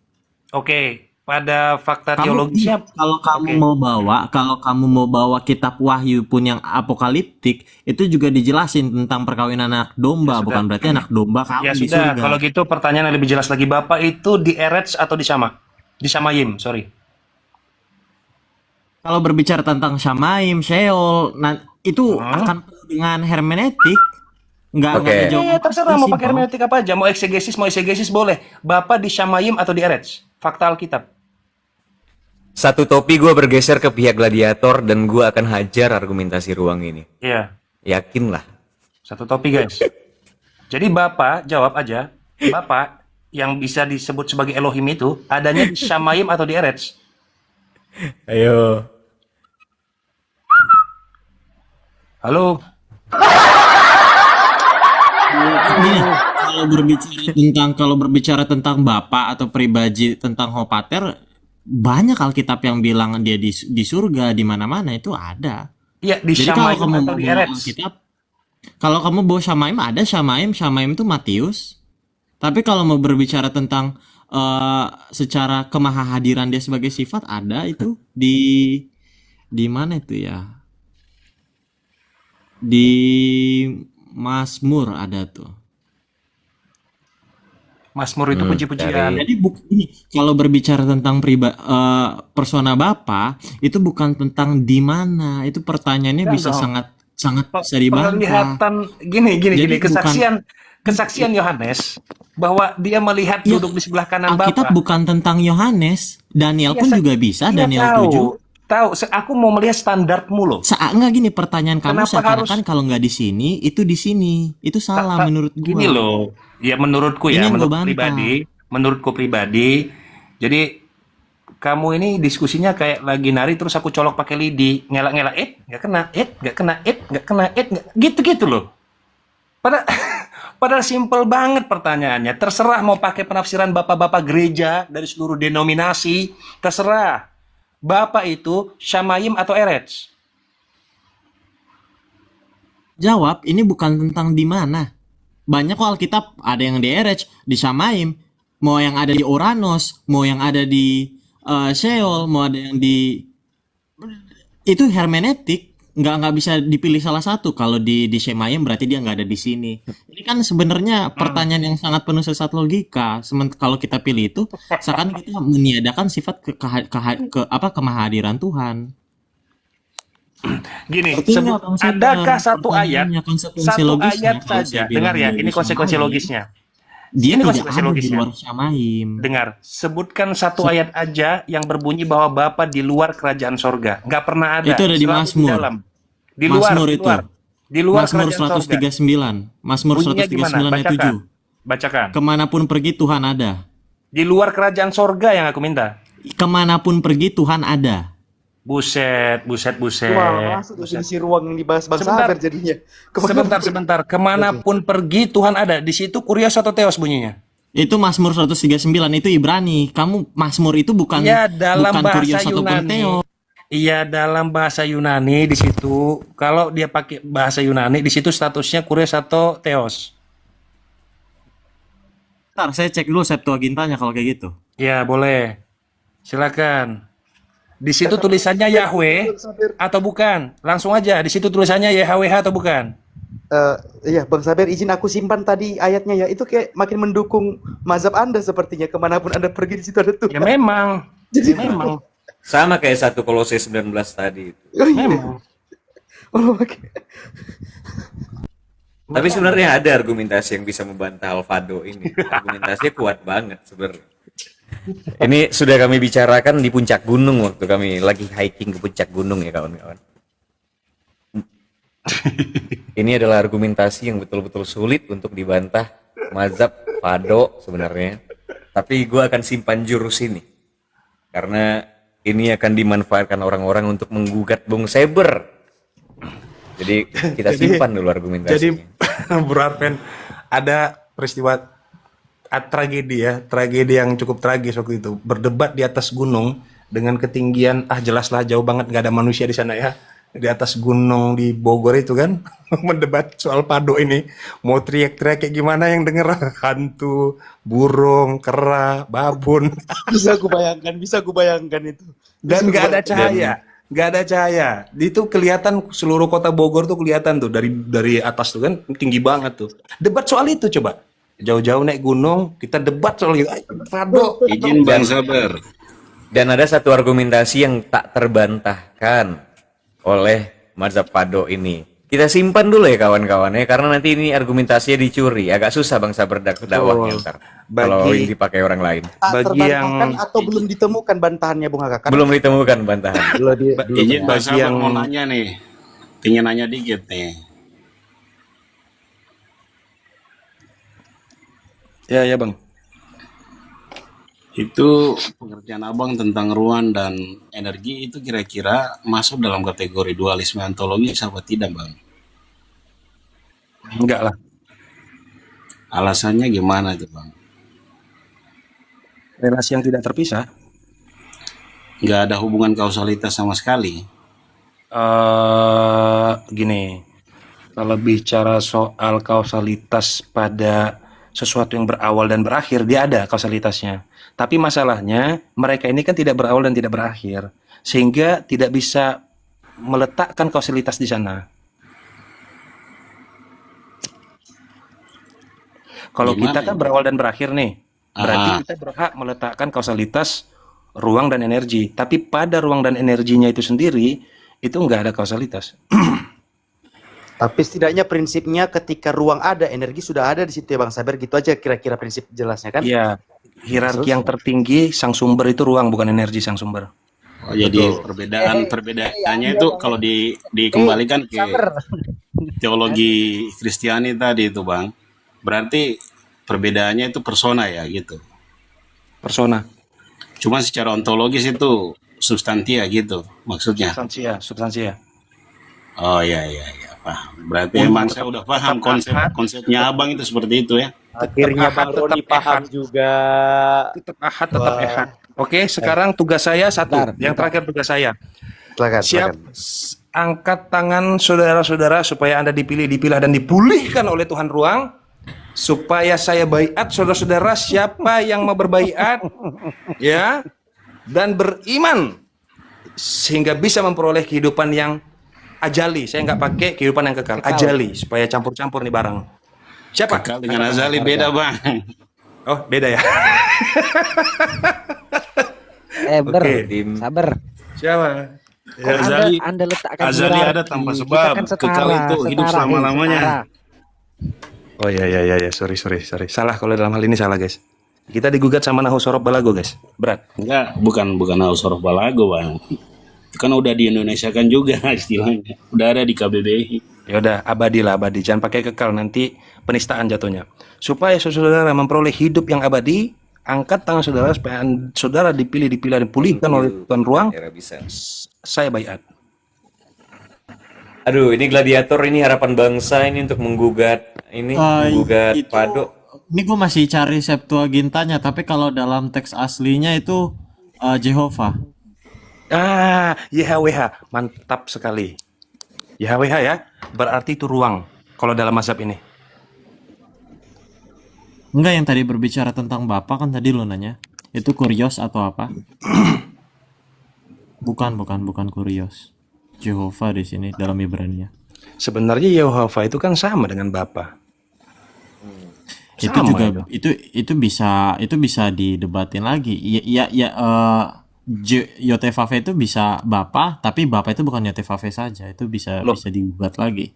Oke, pada fakta Kamu teologisnya kalau kamu mau bawa kitab Wahyu pun yang apokaliptik, itu juga dijelasin tentang perkawinan anak domba, Ya sudah. bukan berarti anak domba kamu ya di sudah, surga. kalau gitu pertanyaan yang lebih jelas lagi, Bapak itu di Eretz atau di Syama? Di Shamayim, sorry. Kalau berbicara tentang Syamaim, Sheol, itu akan penuh dengan hermeneutik. Nggak Oke. ada jawaban Iya, terserah mau pasti, pakai Bang. hermeneutik apa aja, mau eksegesis boleh. Bapak di Shamayim atau di Eretz? Fakta Alkitab. Satu topi gue bergeser ke pihak gladiator dan gue akan hajar argumentasi ruang ini. Iya, Yakinlah. satu topi guys. Jadi Bapak jawab aja, Bapak yang bisa disebut sebagai Elohim itu adanya di Shamayim atau di Eretz? Ayo. Halo? Gini, kalau berbicara tentang bapak atau pribadi tentang Hopater, banyak Alkitab yang bilang dia di surga, di mana-mana itu ada. Iya, di Jadi kalau Shamayim kamu atau di bawa Eretz? Alkitab, kalau kamu bawa Syamaim, ada Syamaim itu Matius. Tapi kalau mau berbicara tentang secara kemahahadiran dia sebagai sifat, ada itu di mana itu ya? Di Mazmur ada tuh. Mazmur itu puji-pujian. Jadi ini kalau berbicara tentang persona Bapa itu bukan tentang di mana, itu pertanyaannya Enggak bisa dong. sangat bisa dibantah. Penglihatan gini Jadi kesaksian Yohanes bahwa dia melihat Ya, duduk di sebelah kanan Alkitab Bapa. bukan tentang Yohanes, Daniel Iya, pun juga bisa, Iya, Daniel tahu. 7. Tahu, aku mau melihat standarmu loh. Enggak gini pertanyaan kamu Kenapa seakan-akan kalau nggak di sini, itu di sini. Itu salah menurut gua. Gini loh, ya menurutku Ini ya, yang gua menurutku pribadi. Jadi kamu ini diskusinya kayak lagi nari terus aku colok pakai lidi, ngelak-ngelak, nggak kena, nggak kena, nggak kena, nggak gitu-gitu loh. Padahal simple banget pertanyaannya. Terserah mau pakai penafsiran bapak-bapak gereja dari seluruh denominasi, terserah. Bapak itu Shamayim atau Eretz? Jawab, ini bukan tentang di mana. Banyak kok Alkitab, ada yang di Erech, di Syamaim, mau yang ada di Oranos, mau yang ada di Sheol, mau ada yang di itu hermeneutik, nggak bisa dipilih salah satu. Kalau di Syamaim berarti dia nggak ada di sini. Ini kan sebenarnya pertanyaan yang sangat penuh sesat logika. Kalau kita pilih itu, seakan kita meniadakan sifat kemahadiran Tuhan. Gini, Ngerti nggak, Bang Sabar? adakah satu ayat, Pertanyaannya, konsekuensi satu logisnya, ayat kalau saja? saya bilang Dengar ya, dia ini di konsekuensi Syamaim, logisnya. dia Ini tidak konsekuensi ada di logisnya. luar Syamaim. Dengar, sebutkan satu ayat aja yang berbunyi bahwa Bapa di luar kerajaan sorga. Nggak pernah ada. Itu ada di selalu Mazmur. dalam. Di luar, Mazmur di itu. luar. Di luar Mazmur kerajaan sorga. 139. Mazmur Bunyinya gimana? 139 ayat Bacakan. 7. Bacakan. Kemanapun pergi Tuhan ada. Di luar kerajaan sorga yang aku minta. Kemanapun pergi Tuhan ada. Buset. Wah, masuk definisi ruang yang dibahas Bang Sebentar. Sabar jadinya. Sebentar. Kemanapun pergi Tuhan ada. Di situ kurios atau teos bunyinya? Itu Mazmur 139 itu Ibrani. Kamu Mazmur itu bukan Iya, dalam bukan bahasa kurios ataupun Yunani. teos. Iya, dalam bahasa Yunani di situ. Kalau dia pakai bahasa Yunani di situ statusnya kurios atau teos. Ntar saya cek dulu Septuagintanya kalau kayak gitu. Ya, boleh. Silakan. Di situ tulisannya Yahweh atau bukan? Langsung aja. Di situ tulisannya YHWH atau bukan? Iya, Bang Sabar, izin aku simpan tadi ayatnya ya. Itu kayak makin mendukung mazhab Anda sepertinya. Kemanapun Anda pergi di situ ada Tuhan. Ya memang. Jadi Memang. Sama kayak 1 Kolose 19 tadi. Oh, iya. Memang. Oh, oke. Tapi sebenarnya ada argumentasi yang bisa membantah Alvado ini. Argumentasinya kuat banget sebenarnya. Ini sudah kami bicarakan di puncak gunung waktu kami lagi hiking ke puncak gunung ya kawan-kawan. Ini adalah argumentasi yang betul-betul sulit untuk dibantah mazhab Fado sebenarnya. Tapi gue akan simpan jurus ini. Karena ini akan dimanfaatkan orang-orang untuk menggugat Bung Saber. Jadi kita simpan dulu argumentasinya. Jadi Bro Arven, ada peristiwa tragedi yang cukup tragis waktu itu, berdebat di atas gunung dengan ketinggian jelaslah jauh banget, nggak ada manusia di sana ya, di atas gunung di Bogor itu kan. Mendebat soal Fado ini, mau teriak-teriak kayak gimana yang denger, hantu, burung, kera, babun, Bisa aku bayangkan itu. dan nggak ada cahaya. Itu kelihatan seluruh kota Bogor tuh kelihatan tuh dari atas tuh kan, tinggi banget tuh. Debat soal itu coba. Jauh-jauh naik gunung, kita debat soal itu. Fado. Izin Bang Sabar. Dan ada satu argumentasi yang tak terbantahkan oleh mazhab Fado ini. Kita simpan dulu ya kawan-kawan ya, karena nanti ini argumentasinya dicuri. Agak susah Bang Sabar dakwahnya ntar. Kalau ini dipakai orang lain. Bagi Terbantahkan yang atau belum ditemukan bantahannya Bung Haka? Karena Belum ditemukan bantahan. Izin Bang bagi Sabar yang mau nanya nih. Pengen nanya dikit nih. ya Bang. Itu pengertian Abang tentang ruang dan energi itu kira-kira masuk dalam kategori dualisme ontologis apa tidak, Bang? Enggak lah. Alasannya gimana tuh, Bang? Relasi yang tidak terpisah. Nggak ada hubungan kausalitas sama sekali. Gini, kalau bicara soal kausalitas pada sesuatu yang berawal dan berakhir, dia ada kausalitasnya. Tapi masalahnya, mereka ini kan tidak berawal dan tidak berakhir, sehingga tidak bisa meletakkan kausalitas di sana. Kalau Gimana kita kan ya? berawal dan berakhir nih, berarti Ah, kita berhak meletakkan kausalitas ruang dan energi. Tapi pada ruang dan energinya itu sendiri, itu nggak ada kausalitas. Tapi setidaknya prinsipnya ketika ruang ada, energi sudah ada di situ ya Bang Sabar. Gitu aja kira-kira prinsip jelasnya kan? Iya, hierarki Terus? yang tertinggi sang sumber itu ruang, bukan energi sang sumber. oh, jadi perbedaannya itu kalau dikembalikan ke teologi Kristiani tadi itu, Bang. Berarti perbedaannya itu persona ya gitu. Persona, Cuma secara ontologis itu substantia gitu maksudnya. substansia. Oh iya paham. Berarti emang saya udah paham konsepnya Abang itu seperti itu ya. Akhirnya Bang Tetap Roni paham ehad. juga. Tetap ahad, tetap ehad. Oke, sekarang tugas saya satu. Yang terakhir tugas saya. Silakan, Siap. silakan. Angkat tangan saudara-saudara supaya Anda dipilih, dipilah, dan dipulihkan oleh Tuhan ruang. Supaya saya baiat, saudara-saudara, siapa yang mau berbaiat, ya, dan beriman, sehingga bisa memperoleh kehidupan yang ajali. Saya nggak pakai kehidupan yang kekal, ajali, supaya campur-campur nih barang. Siapa? Kekal dengan azali beda, Bang. Oh, beda ya. Oke. Sabar. Siapa? Kok Azali- Anda letakkan azali hierarki? ada tanpa Kita sebab. kan Kekal itu hidup selama-lamanya. setara. Oh ya, sorry. Salah kalau dalam hal ini salah, guys. Kita digugat sama Nahu Sorob Balago, guys. Berat. Enggak, bukan Ausoroh Balago, Bang. Itu kan udah di Indonesia kan juga istilahnya. Udah ada di KBBI. Ya udah, abadi. Jangan pakai kekal, nanti penistaan jatuhnya. Supaya saudara memperoleh hidup yang abadi, angkat tangan saudara supaya saudara dipilih, dan pulihkan oleh Tuhan ruang. Kira bisa. Saya baiat. Aduh, ini gladiator, ini harapan bangsa ini untuk menggugat menggugat itu- Pado. Ini gue masih cari Septuagintanya, tapi kalau dalam teks aslinya itu Jehovah. YHWH, mantap sekali. YHWH ya, berarti itu ruang kalau dalam mazhab ini. Enggak, yang tadi berbicara tentang Bapa kan tadi lo nanya. Itu kurios atau apa? bukan kurios. Jehovah di sini dalam Ibrani-nya. Sebenarnya Yehovah itu kan sama dengan Bapa. Itu Sama juga itu. itu bisa didebatin lagi. Yotevave itu bisa Bapa, tapi Bapa itu bukan Yotevave saja. Itu bisa Loh. dibuat lagi.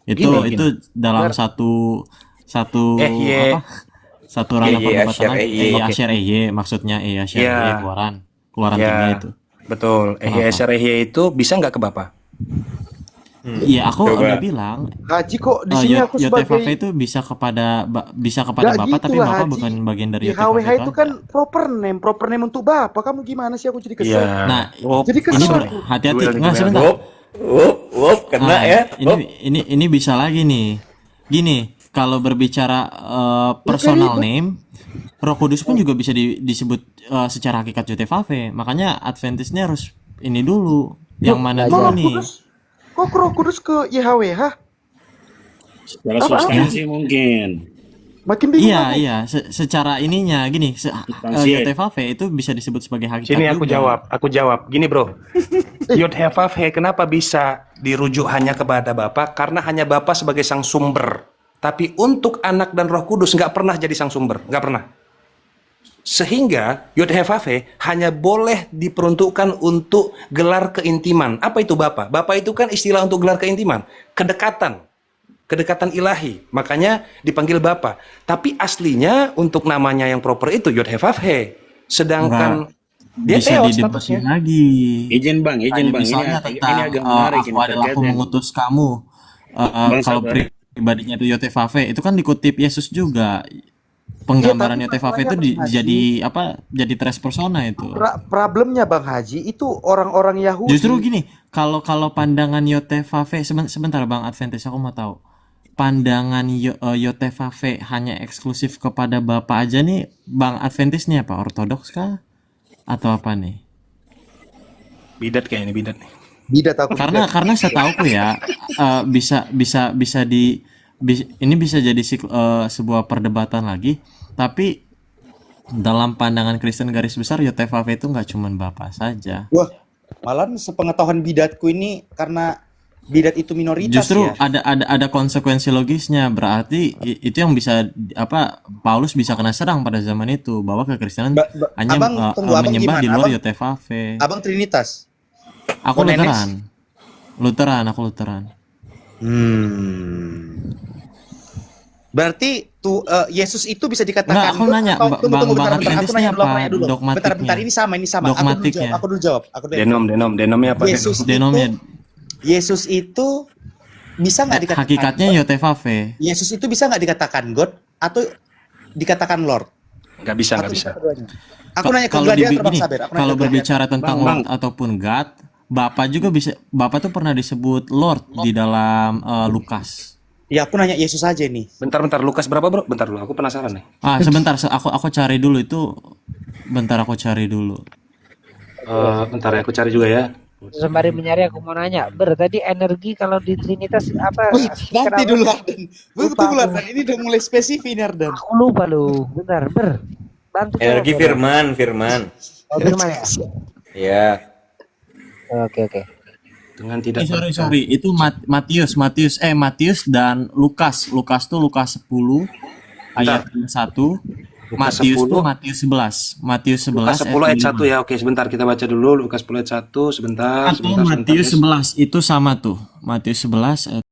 Itu Gini. dalam satu Ye. apa? Satu rangka Ye, perdebatan Asher, lagi. Ye. Asher Ye, maksudnya Asher Ya. Ye, keluaran Ya. 3 itu. Betul. Kenapa? itu bisa nggak ke Bapa? Iya, aku Coba. udah bilang Haji kok di sini aku Yotevave sebagai itu bisa kepada Nggak Bapak, tapi gitu lah, Bapak Haji. bukan bagian dari di Yotevave HWH itu kan aja. proper name untuk Bapak. Kamu gimana sih, aku jadi kesel. Iya. Nah, Jadi ini kesel. hati-hati. Duel nih, Nggak, duel. sebentar. Wop, kena Nah, ya. Wop. ini bisa lagi nih. Gini, kalau berbicara personal name, Roh Kudus pun juga bisa disebut secara hakikat Yotevave. Makanya Adventisnya harus ini dulu. Yang mana Kok dulu Roh nih? Kudus? Kok Roh Kudus ke YHWH? Secara Apa? substansi mungkin. Makin bingung Iya, aku. iya. Secara ininya gini, Substansi. Yotevave itu bisa disebut sebagai hakikat Sini aku juga. jawab. Gini bro, Yod-Heh-Vav-He kenapa bisa dirujuk hanya kepada Bapa? Karena hanya Bapa sebagai sang sumber. Tapi untuk Anak dan Roh Kudus nggak pernah jadi sang sumber, nggak pernah. Sehingga Yod-Heh-Vav-He hanya boleh diperuntukkan untuk gelar keintiman. Apa itu Bapa? Bapa itu kan istilah untuk gelar keintiman, kedekatan. Kedekatan ilahi. Makanya dipanggil Bapa. Tapi aslinya untuk namanya yang proper itu Yod-Heh-Vav-He. Sedangkan dia Bisa Theos didebatin statusnya. lagi. Izin bang, izin Kayak bang. misalnya Ini tentang agak menarik aku ini adalah aku terkait mengutus kamu. Bang Kalau sabar. pribadinya itu Yotevave itu kan dikutip Yesus juga. Penggambaran Yotevave itu jadi apa? Jadi tres persona itu. Problemnya Bang Haji itu orang-orang Yahudi. Justru gini, kalau pandangan Yotevave sebentar Bang Adventist, aku mau tahu. Pandangan Yotevave hanya eksklusif kepada Bapa aja nih, Bang Adventist nih apa? Ortodoks kah? Atau apa nih? Bidat kayaknya ini, bidat nih. Bidat aku. Karena setauku ya ini bisa jadi sebuah perdebatan lagi, tapi dalam pandangan Kristen garis besar Yotevave itu nggak cuman Bapa saja. Wah, malah sepengetahuan bidatku ini karena bidat itu minoritas Justru ya. ada konsekuensi logisnya, berarti itu yang bisa Paulus bisa kena serang pada zaman itu, bahwa kekristenan hanya Abang, tunggu, abang menyembah di gimana? luar Abang- Yotevave. Abang Trinitas. Aku Monenes? Aku Lutheran. Berarti tuh Yesus itu bisa Enggak, dikatakan. aku nanya, Oh, tunggu, Bang bentar, Adventist aku nanya ini dulu, apa? aku nanya dulu. Dogmatiknya? Bentar, ini sama. Dogmatiknya. Aku dulu jawab. Denomnya apa? Yesus Denomnya Yesus itu bisa nggak dikatakan hakikatnya Yotevave. Yesus itu bisa nggak dikatakan God atau dikatakan Lord? Nggak bisa. Aku nanya ke Kalau gladiator Bang gini, Saber. Aku nanya kalau ke gladiator. berbicara tentang Bang. Lord ataupun God, Bapak juga bisa. Bapak tuh pernah disebut Lord di dalam Lukas. Ya aku nanya Yesus aja nih. Bentar, Lukas berapa bro? Bentar dulu, aku penasaran nih. Sebentar, aku cari dulu itu. Bentar, aku cari dulu. Bentar ya, aku cari juga ya. Sembari mencari aku mau nanya, tadi energi kalau di Trinitas apa? Nanti kenapa? dulu Arden. Lupa Tunggu aku. Arden. Ini udah mulai spesifik nih Arden. Aku lupa lu. Bentar, bantu Energi tolong, firman. Oh, firman ya? Ya. Oke. Dengan tidak Sorry, itu Matius dan Lukas. Lukas tuh Lukas 10 ayat 1. Lukas Matius 10. tuh Matius 11. Matius 11 Lukas 10 ayat 1 5. ya. Oke, sebentar kita baca dulu Lukas 10 ayat 1 sebentar. Atau Matius 11 itu sama tuh. Matius 11 ayat